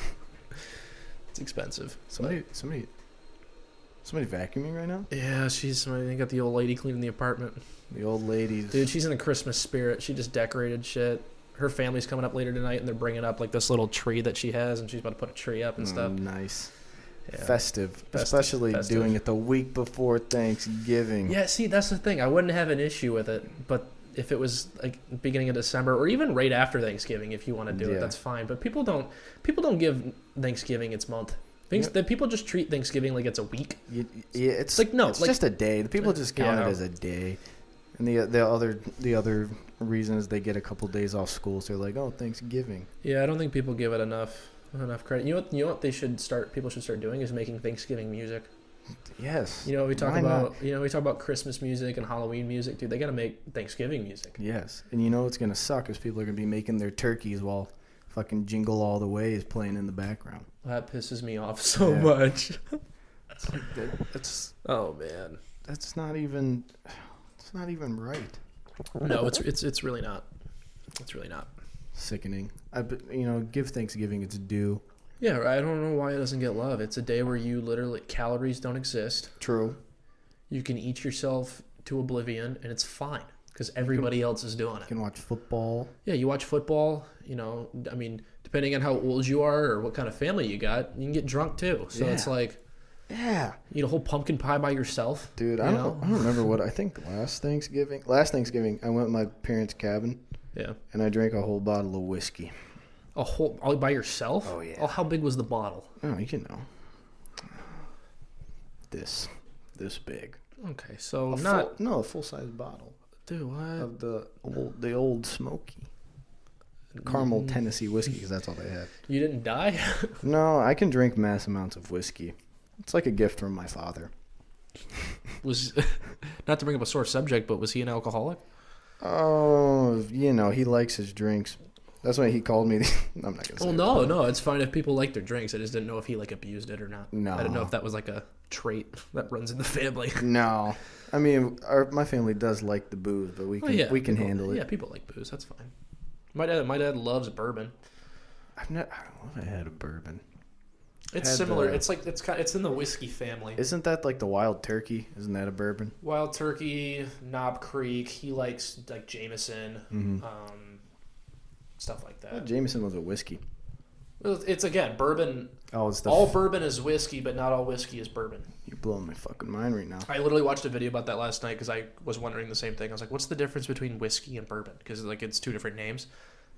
S1: It's expensive.
S2: Somebody vacuuming right now?
S1: Yeah, I got the old lady cleaning the apartment.
S2: The old lady.
S1: Dude, she's in the Christmas spirit. She just decorated shit. Her family's coming up later tonight, and they're bringing up this little tree that she has, and she's about to put a tree up and stuff.
S2: Nice.
S1: Yeah.
S2: Festive. Especially doing it the week before Thanksgiving.
S1: Yeah, see, that's the thing. I wouldn't have an issue with it, but if it was beginning of December or even right after Thanksgiving, if you want to do it, that's fine. But people don't give Thanksgiving its month. That people just treat Thanksgiving like it's a week.
S2: It's just a day. The people just count it as a day, and the other reason is they get a couple days off school, so they're like, oh, Thanksgiving.
S1: Yeah, I don't think people give it enough credit. You know what people should start doing is making Thanksgiving music.
S2: Yes.
S1: We talk about Christmas music and Halloween music, dude. They got to make Thanksgiving music.
S2: Yes, and what's gonna suck is people are gonna be making their turkeys while fucking Jingle All the Way is playing in the background.
S1: That pisses me off so much.
S2: It's
S1: oh man,
S2: it's not even right.
S1: No, it's really not. It's really not.
S2: Sickening. Give Thanksgiving its due.
S1: Yeah, I don't know why it doesn't get love. It's a day where you literally calories don't exist.
S2: True.
S1: You can eat yourself to oblivion, and it's fine because everybody else is doing it.
S2: You can watch football.
S1: Yeah, you watch football. I mean, depending on how old you are or what kind of family you got, you can get drunk too. So it's like,
S2: yeah,
S1: eat a whole pumpkin pie by yourself.
S2: Dude, I don't remember what I think last Thanksgiving I went to my parents' cabin.
S1: Yeah.
S2: And I drank a whole bottle of whiskey.
S1: All by yourself?
S2: Oh yeah.
S1: Oh, how big was the bottle?
S2: Oh, this big.
S1: Okay, so
S2: a full size bottle.
S1: Dude, what?
S2: Of the old smoky caramel Tennessee whiskey, because that's all they had.
S1: You didn't die?
S2: No, I can drink mass amounts of whiskey. It's like a gift from my father.
S1: Was not to bring up a sore subject, but was he an alcoholic?
S2: Oh, he likes his drinks. That's why he called me. I'm not gonna say.
S1: Well, no, it's fine if people like their drinks. I just didn't know if he abused it or not.
S2: No,
S1: I didn't know if that was like a trait that runs in the family.
S2: No, I mean my family does like the booze, but we can handle it.
S1: Yeah, people like booze. That's fine. My dad loves bourbon.
S2: I don't know if I had a bourbon.
S1: It's similar. It's in the whiskey family.
S2: Isn't that like the Wild Turkey? Isn't that a bourbon?
S1: Wild Turkey, Knob Creek. He likes like Jameson, stuff like that.
S2: Well, Jameson was a whiskey.
S1: It's again bourbon.
S2: Oh,
S1: all bourbon is whiskey, but not all whiskey is bourbon.
S2: You're blowing my fucking mind right now.
S1: I literally watched a video about that last night because I was wondering the same thing. I was like, "What's the difference between whiskey and bourbon?" Because it's two different names.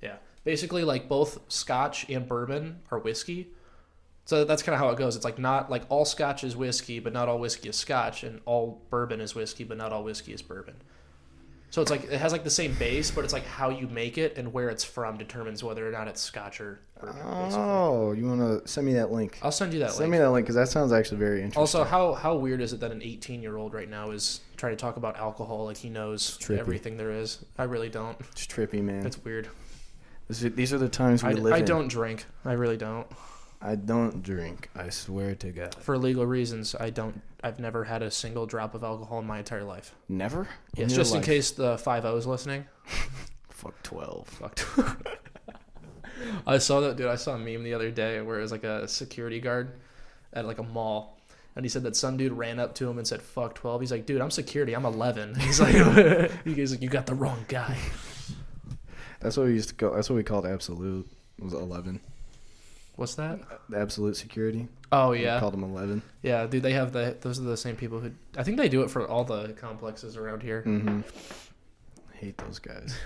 S1: Yeah, basically, like both Scotch and bourbon are whiskey. So that's kind of how it goes. It's like not like all Scotch is whiskey, but not all whiskey is Scotch, and all bourbon is whiskey, but not all whiskey is bourbon. So it's like it has like the same base, but it's like how you make it and where it's from determines whether or not it's Scotch or bourbon.
S2: Oh, you want to send me that link?
S1: I'll send you that link.
S2: Send me that link because that sounds actually very interesting.
S1: Also, how weird is it that an 18-year-old right now is trying to talk about alcohol like he knows everything there is? I really don't.
S2: It's trippy, man.
S1: It's weird.
S2: These are the times we live in.
S1: I don't drink. I really don't.
S2: I don't drink. I swear to God.
S1: For legal reasons, I don't. I've never had a single drop of alcohol in my entire life.
S2: Never?
S1: Yes, just in case the 5-0's listening.
S2: Fuck 12.
S1: Fuck 12. I saw that, dude. I saw a meme the other day where it was like a security guard at like a mall. And he said that some dude ran up to him and said, "Fuck 12." He's like, "Dude, I'm security. I'm 11." He's like, "You got the wrong guy."
S2: That's what we used to call. That's what we called absolute. It was 11.
S1: What's that?
S2: The absolute security.
S1: Oh yeah.
S2: We called them 11.
S1: Yeah, dude. They have those are the same people who. I think they do it for all the complexes around here.
S2: Mm-hmm. I hate those guys.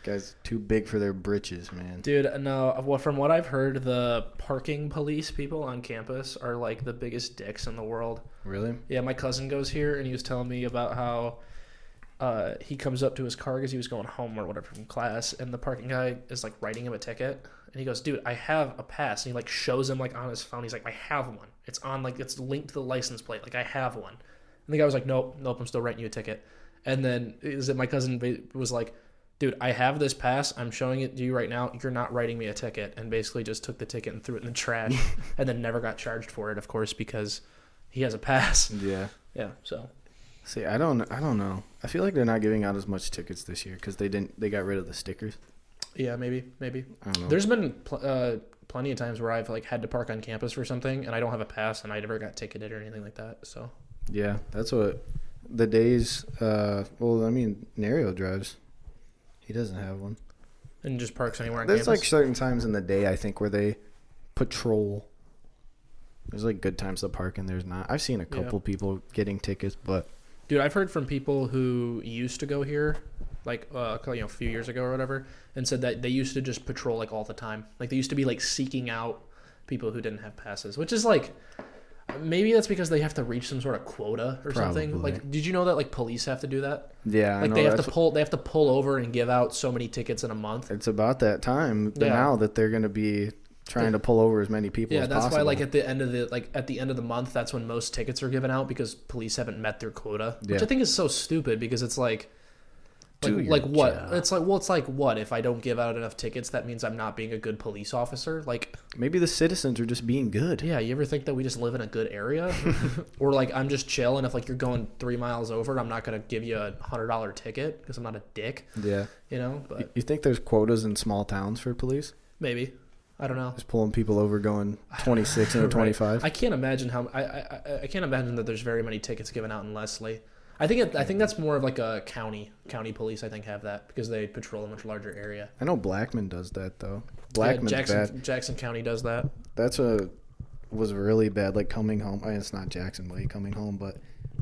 S2: Guys too big for their britches, man.
S1: Dude, no. Well, from what I've heard, the parking police people on campus are like the biggest dicks in the world.
S2: Really?
S1: Yeah, my cousin goes here, and he was telling me about how he comes up to his car because he was going home or whatever from class, and the parking guy is like writing him a ticket, and he goes, "Dude, I have a pass," and he like shows him like on his phone. He's like, "I have one. It's on like it's linked to the license plate. Like I have one." And the guy was like, "Nope, I'm still writing you a ticket." And then my cousin was like, "Dude, I have this pass. I'm showing it to you right now. You're not writing me a ticket," and basically just took the ticket and threw it in the trash, and then never got charged for it, of course, because he has a pass.
S2: Yeah.
S1: Yeah. So.
S2: See, I don't know. I feel like they're not giving out as much tickets this year because they got rid of the stickers.
S1: Yeah, maybe.
S2: I don't know.
S1: There's been plenty of times where I've like had to park on campus for something, and I don't have a pass, and I never got ticketed or anything like that. So.
S2: Yeah, that's what the days. Well, I mean, Nario drives. He doesn't have one.
S1: And just parks anywhere on
S2: There's
S1: campus?
S2: like certain times in the day, I think, where they patrol. There's like good times to park and there's not. I've seen a couple people getting tickets, but...
S1: Dude, I've heard from people who used to go here, like a few years ago or whatever, and said that they used to just patrol like all the time. Like they used to be like seeking out people who didn't have passes, which is like... Maybe that's because they have to reach some sort of quota or something. Like, did you know that like police have to do that?
S2: Yeah,
S1: like they have to pull over and give out so many tickets in a month.
S2: It's about that time now that they're going to be trying to pull over as many people as possible. Yeah, that's why
S1: like at the end of the month, that's when most tickets are given out because police haven't met their quota. Which I think is so stupid because it's like Like what? Job. It's like what if I don't give out enough tickets? That means I'm not being a good police officer. Like
S2: maybe the citizens are just being good.
S1: Yeah, you ever think that we just live in a good area, or like I'm just chill, and if like you're going 3 miles over, I'm not gonna give you a $100 ticket because I'm not a dick.
S2: Yeah,
S1: But
S2: you think there's quotas in small towns for police?
S1: Maybe. I don't know.
S2: Just pulling people over going 26 and 25.
S1: I can't imagine I can't imagine that there's very many tickets given out in Leslie. I think that's more of like a county police. I think have that because they patrol a much larger area.
S2: I know Blackman does that though.
S1: Blackman's bad. Jackson County does that.
S2: That's was really bad. Like coming home. I mean, it's not Jackson Way coming home, but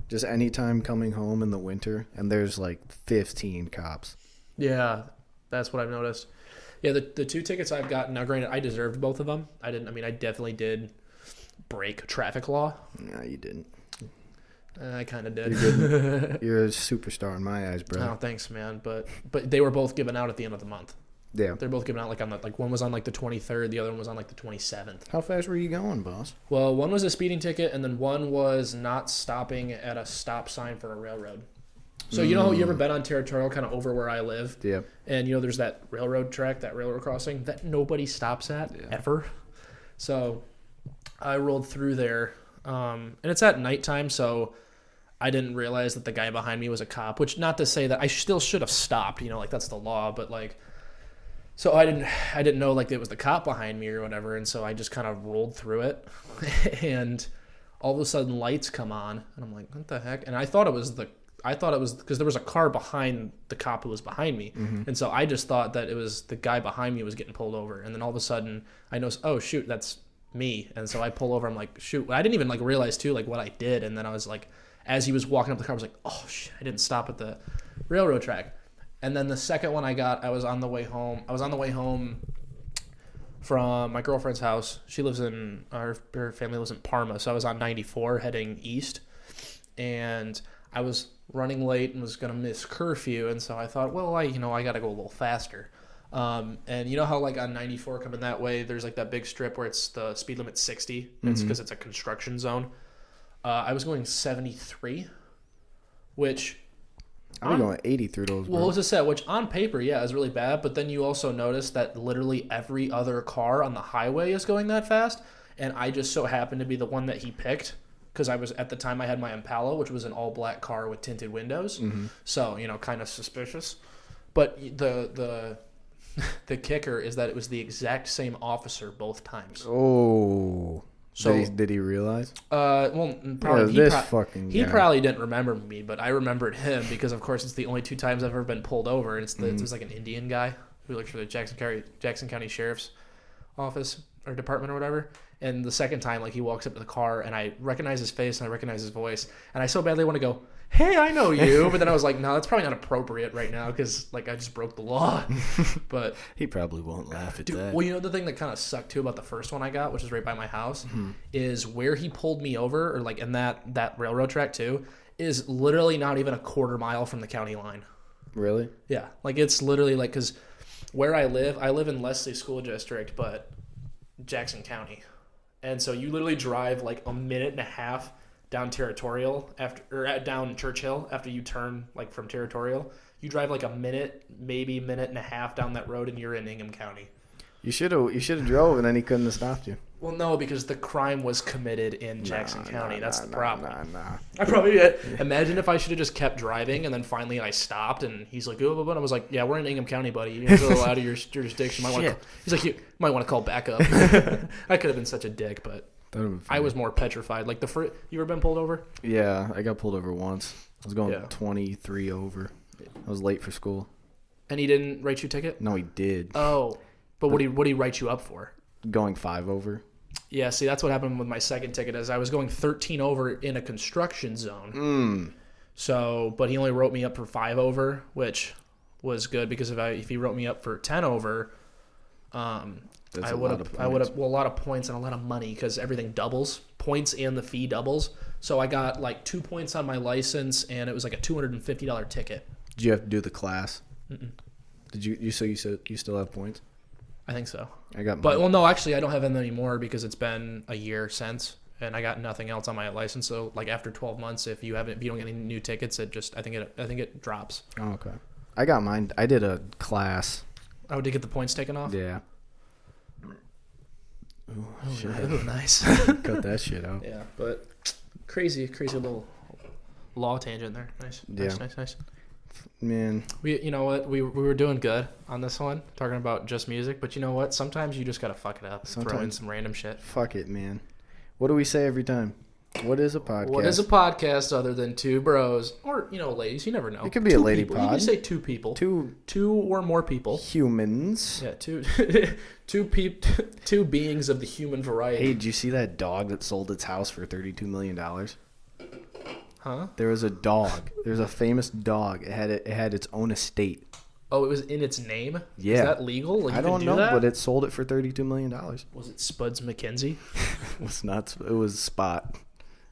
S2: just anytime coming home in the winter, and there's like 15 cops.
S1: Yeah, that's what I've noticed. Yeah, the 2 tickets I've gotten. Now, granted, I deserved both of them. I didn't. I mean, I definitely did break traffic law.
S2: No, you didn't.
S1: I kind of did.
S2: You're a superstar in my eyes, bro.
S1: Oh, thanks, man. But they were both given out at the end of the month.
S2: Yeah.
S1: They're both given out like on the one was on like the 23rd, the other one was on like the 27th.
S2: How fast were you going, boss?
S1: Well, one was a speeding ticket, and then one was not stopping at a stop sign for a railroad. So you know, you ever been on Territorial, kind of over where I live?
S2: Yeah.
S1: And there's that railroad track, that railroad crossing that nobody stops at ever. So I rolled through there, and it's at nighttime, so I didn't realize that the guy behind me was a cop. Which, not to say that I still should have stopped, like that's the law, but like, so I didn't know like it was the cop behind me or whatever, and so I just kind of rolled through it, and all of a sudden lights come on, and I'm like, what the heck? And I thought it was because there was a car behind the cop who was behind me. Mm-hmm. And so I just thought that it was the guy behind me was getting pulled over. And then all of a sudden I noticed, oh shoot, that's me. And so I pull over. I'm like, shoot. I didn't even like realize too, like what I did. And then I was like, as he was walking up the car, I was like, oh shit, I didn't stop at the railroad track. And then the second one I got, I was on the way home from my girlfriend's house. She lives her family lives in Parma. So I was on 94 heading east, and I was running late and was going to miss curfew, and so I thought, well, I got to go a little faster. And you know how like on 94 coming that way, there's like that big strip where it's the speed limit 60. It's because it's a construction zone. I was going 73, which
S2: I'm going 80 through those.
S1: Well, what's it say? Which on paper, yeah, is really bad. But then you also notice that literally every other car on the highway is going that fast, and I just so happened to be the one that he picked. Because I was at the time I had my Impala, which was an all black car with tinted windows, so kind of suspicious. But the kicker is that it was the exact same officer both times.
S2: Oh, so did he realize?
S1: Well, probably
S2: he
S1: probably didn't remember me, but I remembered him because of course it's the only 2 times I've ever been pulled over. And it's like an Indian guy who works for the Jackson County Sheriff's Office or Department or whatever. And the second time, like, he walks up to the car, and I recognize his face, and I recognize his voice. And I so badly want to go, hey, I know you. But then I was like, no, that's probably not appropriate right now because, like, I just broke the law. But
S2: he probably won't laugh at that.
S1: Well, the thing that kind of sucked, too, about the first one I got, which is right by my house, is where he pulled me over, or, like, in that railroad track, too, is literally not even a quarter mile from the county line.
S2: Really?
S1: Yeah. Like, it's literally, like, because where I live in Leslie School District, but Jackson County. And so you literally drive like a minute and a half down Territorial down Churchill after you turn like from Territorial. You drive like a minute, maybe minute and a half down that road, and you're in Ingham County. You should have drove, and then he couldn't have stopped you. Well, no, because the crime was committed in Jackson County. That's the problem. I probably imagine if I should have just kept driving, and then finally I stopped, and he's like, "Oh," but I was like, "Yeah, we're in Ingham County, buddy. You're a little out of your jurisdiction. He's like, "You might want to call backup." I could have been such a dick, but I was more petrified. Like you ever been pulled over?
S2: Yeah, I got pulled over once. I was going 23 over. I was late for school.
S1: And he didn't write you a ticket?
S2: No, he did.
S1: Oh. But what did he write you up for?
S2: Going 5 over.
S1: Yeah, see, that's what happened with my second ticket. Is I was going 13 over in a construction zone. So, but he only wrote me up for 5 over, which was good because if he wrote me up for 10 over, I would have a lot of points and a lot of money because everything doubles, points and the fee doubles. So I got like 2 points on my license, and it was like a $250 ticket.
S2: Did you have to do the class? Mm-mm. Did you? So you said you still have points?
S1: I think so.
S2: I got mine.
S1: But well, no, actually, I don't have them anymore because it's been a year since, and I got nothing else on my license. So, like after 12 months, if you don't get any new tickets, I think it drops.
S2: Oh, okay. I got mine. I did a class.
S1: Oh, did you get the points taken off?
S2: Yeah. Ooh, shit.
S1: Ooh, nice.
S2: Cut that shit out.
S1: Yeah, but crazy little law tangent there. Nice. Nice.
S2: Man.
S1: You know what? We were doing good on this one, talking about just music, but you know what? Sometimes you just gotta fuck it up. Throw in some random shit.
S2: Fuck it, man. What do we say every time? What is a podcast?
S1: What is a podcast other than two bros? Or, ladies, you never know.
S2: It could be a lady
S1: people.
S2: pod.
S1: You can say two people. Two or more people.
S2: Humans.
S1: Yeah, two beings of the human variety.
S2: Hey, did you see that dog that sold its house for $32 million?
S1: Huh?
S2: There was a dog. There's a famous dog. It had its own estate.
S1: Oh, it was in its name?
S2: Yeah.
S1: Is that legal? Like,
S2: I don't know, but it sold it for $32 million.
S1: Was it Spuds McKenzie?
S2: It was Spot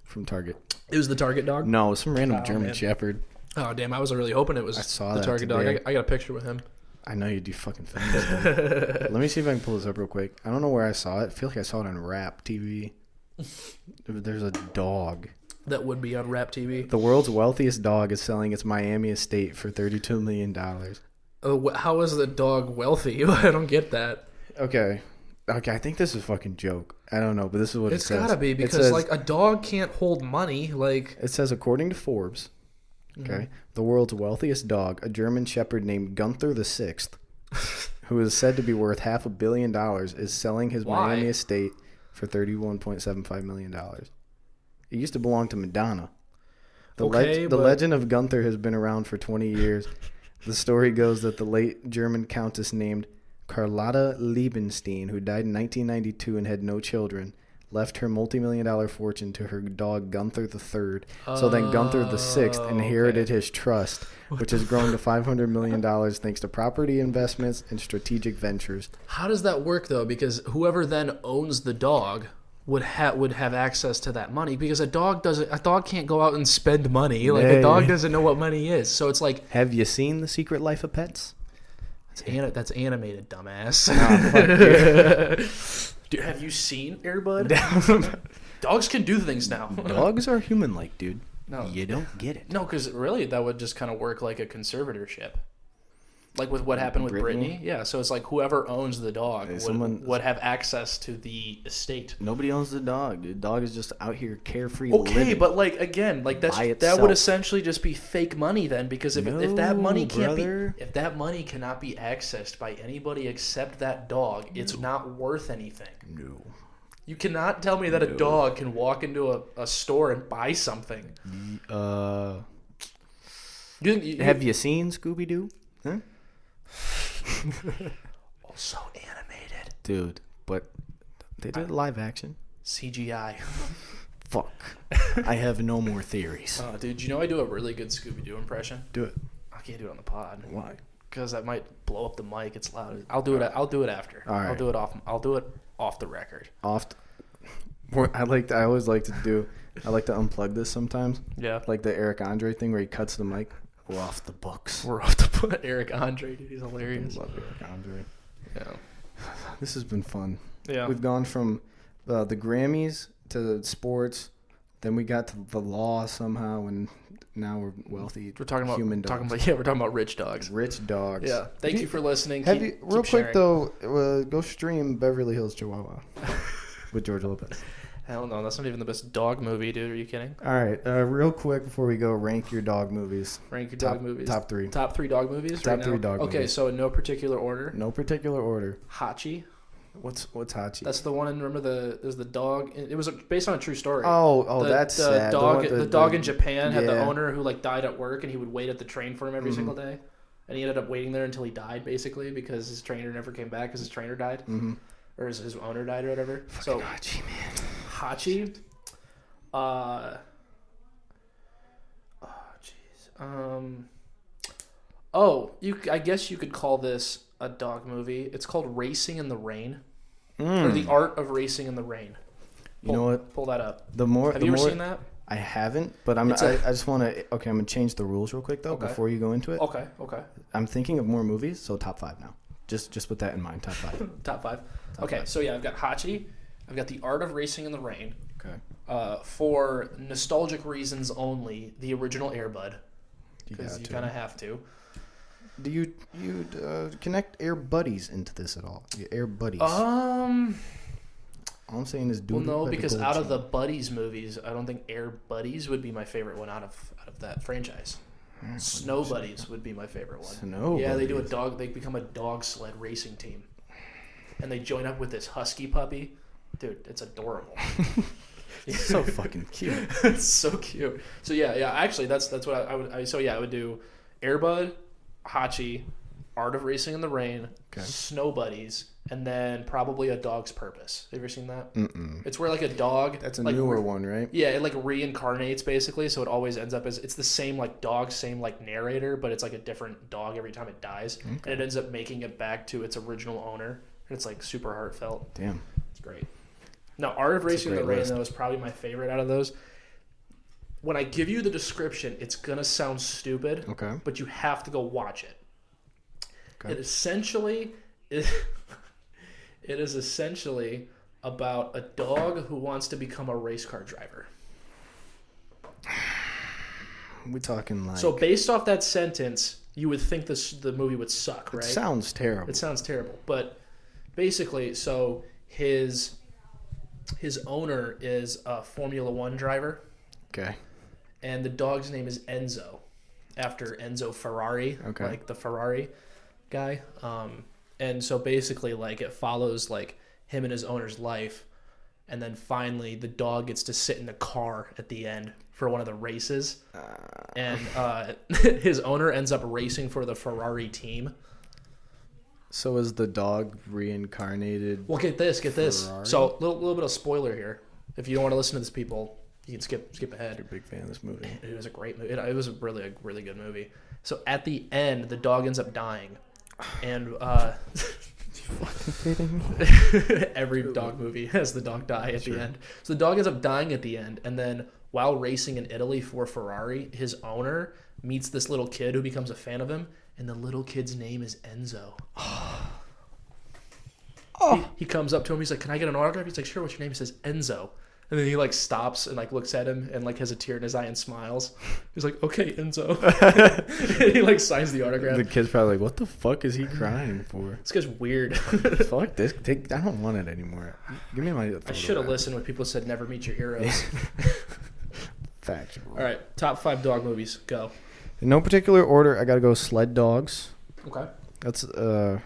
S2: from Target.
S1: It was the Target dog?
S2: No, it was some random German Shepherd.
S1: Oh, damn. I was really hoping it was the Target dog. I got a picture with him.
S2: I know you do fucking things. Let me see if I can pull this up real quick. I don't know where I saw it. I feel like I saw it on Rap TV. There's a dog.
S1: That would be on Rap TV.
S2: The world's wealthiest dog is selling its Miami estate for $32 million.
S1: How is the dog wealthy? I don't get that.
S2: Okay, I think this is a fucking joke. I don't know, but this is what it says.
S1: It's gotta be, because a dog can't hold money. Like,
S2: it says, according to Forbes, the world's wealthiest dog, a German Shepherd named Gunther the Sixth, who is said to be worth $500 million, is selling his Miami estate for $31.75 million. It used to belong to Madonna. The legend of Gunther has been around for 20 years. The story goes that the late German countess named Carlotta Liebenstein, who died in 1992 and had no children, left her multi-million-dollar fortune to her dog Gunther III. So then Gunther VI inherited his trust, which has grown to $500 million thanks to property investments and strategic ventures.
S1: How does that work, though? Because whoever then owns the dog would have access to that money, because a dog can't go out and spend money. Like, a dog doesn't know what money is. So it's like,
S2: have you seen The Secret Life of Pets?
S1: That's animated, dumbass.
S2: Nah, fuck you.
S1: Dude, have you seen Air Bud? Dogs can do things now.
S2: Dogs are human-like, dude.
S1: No,
S2: you don't get it.
S1: No, because really that would just kind of work like a conservatorship. Like with what happened with Britney. Yeah, so it's like whoever owns the dog would have access to the estate.
S2: Nobody owns the dog, dude. Dog is just out here carefree
S1: living. But like, again, like that would essentially just be fake money then, because if that money if that money cannot be accessed by anybody except that dog, it's not worth anything.
S2: No.
S1: You cannot tell me that a dog can walk into a store and buy something.
S2: Have you seen Scooby-Doo? Huh?
S1: Also animated,
S2: dude, but they did live action
S1: CGI.
S2: Fuck. I have no more theories.
S1: Dude, you know I do a really good Scooby-Doo impression.
S2: Do it.
S1: I can't do it on the pod.
S2: Why?
S1: Because that might blow up the mic. It's loud. I'll do it after.
S2: All right.
S1: I'll do it off the record.
S2: I always like to unplug this sometimes.
S1: Yeah.
S2: Like the Eric Andre thing where he cuts the mic. We're off the books.
S1: We're off the book. Eric Andre, dude, he's hilarious.
S2: I love Eric Andre.
S1: Yeah.
S2: This has been fun.
S1: Yeah.
S2: We've gone from the Grammys to sports, then we got to the law somehow, and now we're wealthy.
S1: We're talking about
S2: human dogs.
S1: We're talking about rich dogs.
S2: Rich dogs.
S1: Yeah. Thank you for listening.
S2: Real quick though, go stream Beverly Hills Chihuahua with George Lopez.
S1: Hell no, that's not even the best dog movie, dude. Are you kidding?
S2: All right, real quick before we go, rank your dog movies.
S1: Rank your dog movies.
S2: Top three.
S1: Top three dog movies.
S2: Top three dog movies.
S1: Okay, so in no particular order.
S2: No particular order.
S1: Hachi.
S2: What's Hachi?
S3: That's the one. And remember there's the dog. It was based on a true story.
S2: That's sad.
S1: The dog in Japan had the owner who like died at work, and he would wait at the train for him every single day, and he ended up waiting there until he died, basically, because his trainer never came back because his trainer died, or his owner died or whatever.
S2: Fucking Hachi, man.
S1: Hachi. I guess you could call this a dog movie. It's called Racing in the Rain, or The Art of Racing in the Rain.
S2: You know what?
S1: Pull that up.
S2: Have
S1: you ever seen that?
S2: I haven't, but I just want to. Okay, I'm gonna change the rules real quick though before you go into it.
S1: Okay.
S2: I'm thinking of more movies, so top 5 now. Just with that in mind, top 5.
S1: Top 5. Okay, so yeah, I've got Hachi. I've got The Art of Racing in the Rain.
S2: Okay.
S1: For nostalgic reasons only, the original Air Bud, because you kind of have to.
S2: Do you connect Air Buddies into this at all? Air Buddies. All I'm saying is
S1: well, no, because out of the Buddies movies, I don't think Air Buddies would be my favorite one out of that franchise. Snow Buddies would be my favorite one.
S2: Yeah,
S1: they do they become a dog sled racing team. And they join up with this husky puppy. Dude, it's adorable.
S2: It's so fucking cute.
S1: It's so cute. So yeah, actually that's what I would I would do Air Bud, Hachi, Art of Racing in the Rain, Snow Buddies, and then probably A Dog's Purpose. Have you ever seen that?
S2: Mm-mm.
S1: It's where like a dog...
S2: That's a newer one, right?
S1: Yeah, it like reincarnates basically, so it always ends up as... It's the same like dog, same like narrator, but it's like a different dog every time it dies. Okay. And it ends up making it back to its original owner. And it's like super heartfelt.
S2: Damn.
S1: It's great. Now, Art of Racing in the Rain, though, is probably my favorite out of those. When I give you the description, it's going to sound stupid, but you have to go watch it. It is essentially about a dog who wants to become a race car driver.
S2: We're talking like...
S1: So based off that sentence, you would think the movie would suck, right?
S2: It sounds terrible.
S1: It sounds terrible. But basically, so his owner is a Formula One driver.
S2: Okay.
S1: And the dog's name is Enzo, after Enzo Ferrari, like the Ferrari guy. And so basically, like, it follows like him and his owner's life, and then finally the dog gets to sit in the car at the end for one of the races, and his owner ends up racing for the Ferrari team.
S2: So is the dog reincarnated?
S1: Well, get this. Ferrari? So little bit of spoiler here. If you don't want to listen to this, people, you can skip ahead.
S2: You're a big fan of this movie.
S1: It was a great movie. It was a really good movie. So at the end, the dog ends up dying, and every dog movie has the dog die at the end. So the dog ends up dying at the end, and then while racing in Italy for Ferrari, his owner meets this little kid who becomes a fan of him, and the little kid's name is Enzo. He comes up to him. He's like, "Can I get an autograph?" He's like, "Sure. What's your name?" He says, "Enzo." And then he like stops and like looks at him and like has a tear in his eye and smiles. He's like, "Okay, Enzo." And he like signs the autograph.
S2: The kid's probably like, "What the fuck is he crying for?"
S1: This guy's weird.
S2: Fuck this. I don't want it anymore. Give me my.
S1: I should have listened when people said never meet your heroes.
S2: Factual.
S1: All right, top 5 dog movies. Go.
S2: In no particular order, I gotta go Sled Dogs.
S1: Okay.
S2: That's
S1: fair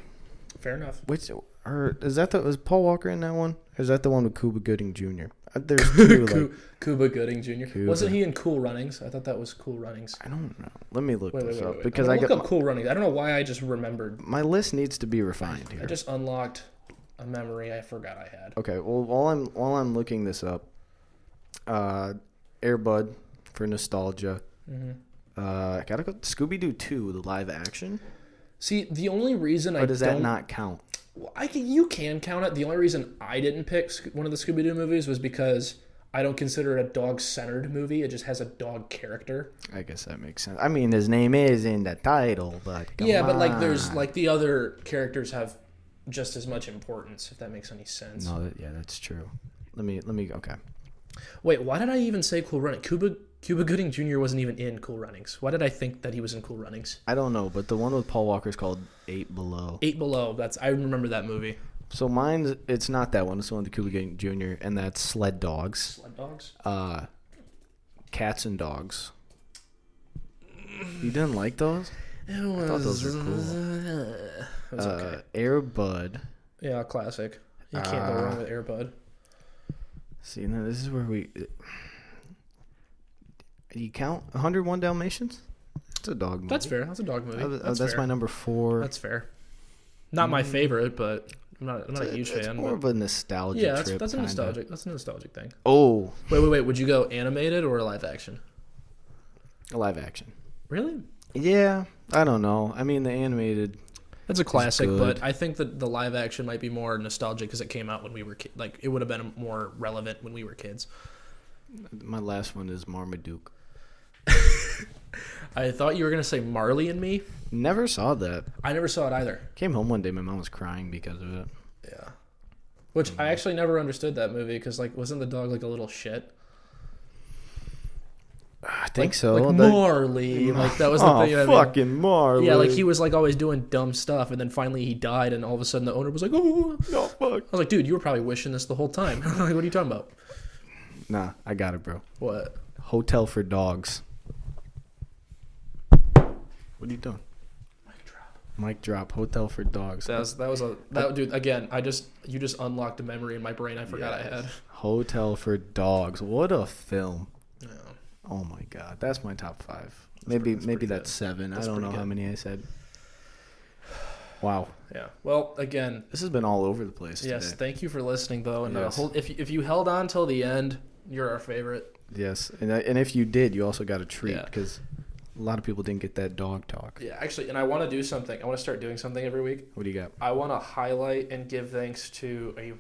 S1: enough.
S2: Is Paul Walker in that one? Or is that the one with Cuba Gooding Jr.? There's two.
S1: Cuba Gooding Jr. Wasn't he in Cool Runnings? I thought that was Cool Runnings.
S2: I don't know. Let me look this up
S1: because I look up Cool Runnings. I don't know why I just remembered.
S2: My list needs to be refined here.
S1: I just unlocked a memory I forgot I had.
S2: Okay. Well, while I'm looking this up, Air Bud for nostalgia.
S1: Mm-hmm.
S2: Gotta go Scooby-Doo 2, the live action.
S1: See, the only reason
S2: does that not count?
S1: Well, you can count it. The only reason I didn't pick one of the Scooby-Doo movies was because I don't consider it a dog-centered movie. It just has a dog character.
S2: I guess that makes sense. I mean, his name is in the title, but
S1: but like there's like the other characters have just as much importance, if that makes any sense.
S2: No, that's true. Let me. Okay.
S1: Wait, why did I even say Cool Runnings? Cuba Gooding Jr. wasn't even in Cool Runnings. Why did I think that he was in Cool Runnings?
S2: I don't know, but the one with Paul Walker is called 8 Below.
S1: 8 Below. I remember that movie.
S2: So it's not that one. It's the one with Cuba Gooding Jr. and that's Sled Dogs.
S1: Sled Dogs?
S2: Cats and Dogs. You didn't like those? I thought those were cool.
S1: It was okay.
S2: Air Bud.
S1: Yeah, classic. You can't go wrong with Air Bud.
S2: See, now this is where we... You count 101 Dalmatians? That's a dog movie.
S1: That's fair. That's a dog movie.
S2: That's my number 4.
S1: That's fair. Not my favorite, but I'm not a huge fan.
S2: It's more of a nostalgia trip.
S1: That's a nostalgic thing.
S2: Oh.
S1: Wait. Would you go animated or live action?
S2: Live action.
S1: Really?
S2: Yeah. I don't know. I mean, the animated...
S1: That's a classic, but I think that the live action might be more nostalgic because it came out when we were like it would have been more relevant when we were kids.
S2: My last one is Marmaduke.
S1: I thought you were going to say Marley and Me.
S2: Never saw that.
S1: I never saw it either.
S2: Came home one day, my mom was crying because of it.
S1: Yeah. Which I actually never understood that movie because, like, wasn't the dog like a little shit?
S2: I think
S1: like,
S2: so.
S1: Like Marley. Like that was the thing. I mean.
S2: Fucking Marley.
S1: Yeah, like he was like always doing dumb stuff, and then finally he died, and all of a sudden the owner was like, "Oh,
S2: no, fuck."
S1: I was like, "Dude, you were probably wishing this the whole time." Like, what are you talking about?
S2: Nah, I got it, bro.
S1: What?
S2: Hotel for dogs. What are you doing? Mic drop. Hotel for dogs.
S1: Dude. Again, you just unlocked a memory in my brain I forgot I had.
S2: Hotel for dogs. What a film.
S1: Yeah.
S2: Oh my god, that's my top 5. Maybe that's 7. I don't know how many I said. Wow.
S1: Yeah. Well, again,
S2: this has been all over the place.
S1: Yes.
S2: Today.
S1: Thank you for listening, though, and
S2: yes.
S1: If you held on till the end, you're our favorite.
S2: Yes, and if you did, you also got a treat because a lot of people didn't get that dog talk.
S1: Yeah, actually, and I want to do something. I want to start doing something every week.
S2: What do you got?
S1: I want to highlight and give thanks to a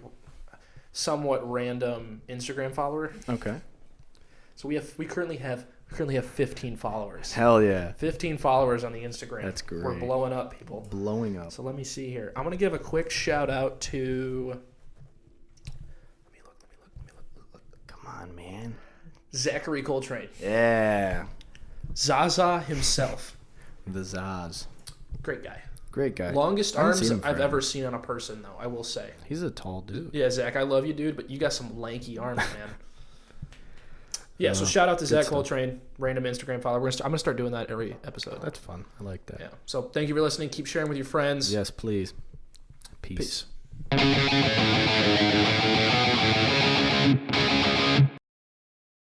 S1: somewhat random Instagram follower.
S2: Okay.
S1: So we currently have 15 followers.
S2: Hell yeah.
S1: 15 followers on the Instagram.
S2: That's great.
S1: We're blowing up, people.
S2: Blowing up.
S1: So let me see here. I'm going to give a quick shout out to... Let me look.
S2: Come on, man.
S1: Zachary Coltrane.
S2: Yeah.
S1: Zaza himself.
S2: The Zaz.
S1: Great guy.
S2: Great guy.
S1: Longest arms I've ever seen on a person, though, I will say.
S2: He's a tall dude.
S1: Yeah, Zach, I love you, dude, but you got some lanky arms, man. Yeah, so shout out to Zach Coltrane, random Instagram follower. I'm going to start doing that every episode.
S2: That's fun. I like that.
S1: Yeah. So thank you for listening. Keep sharing with your friends.
S2: Yes, please. Peace.
S1: Peace.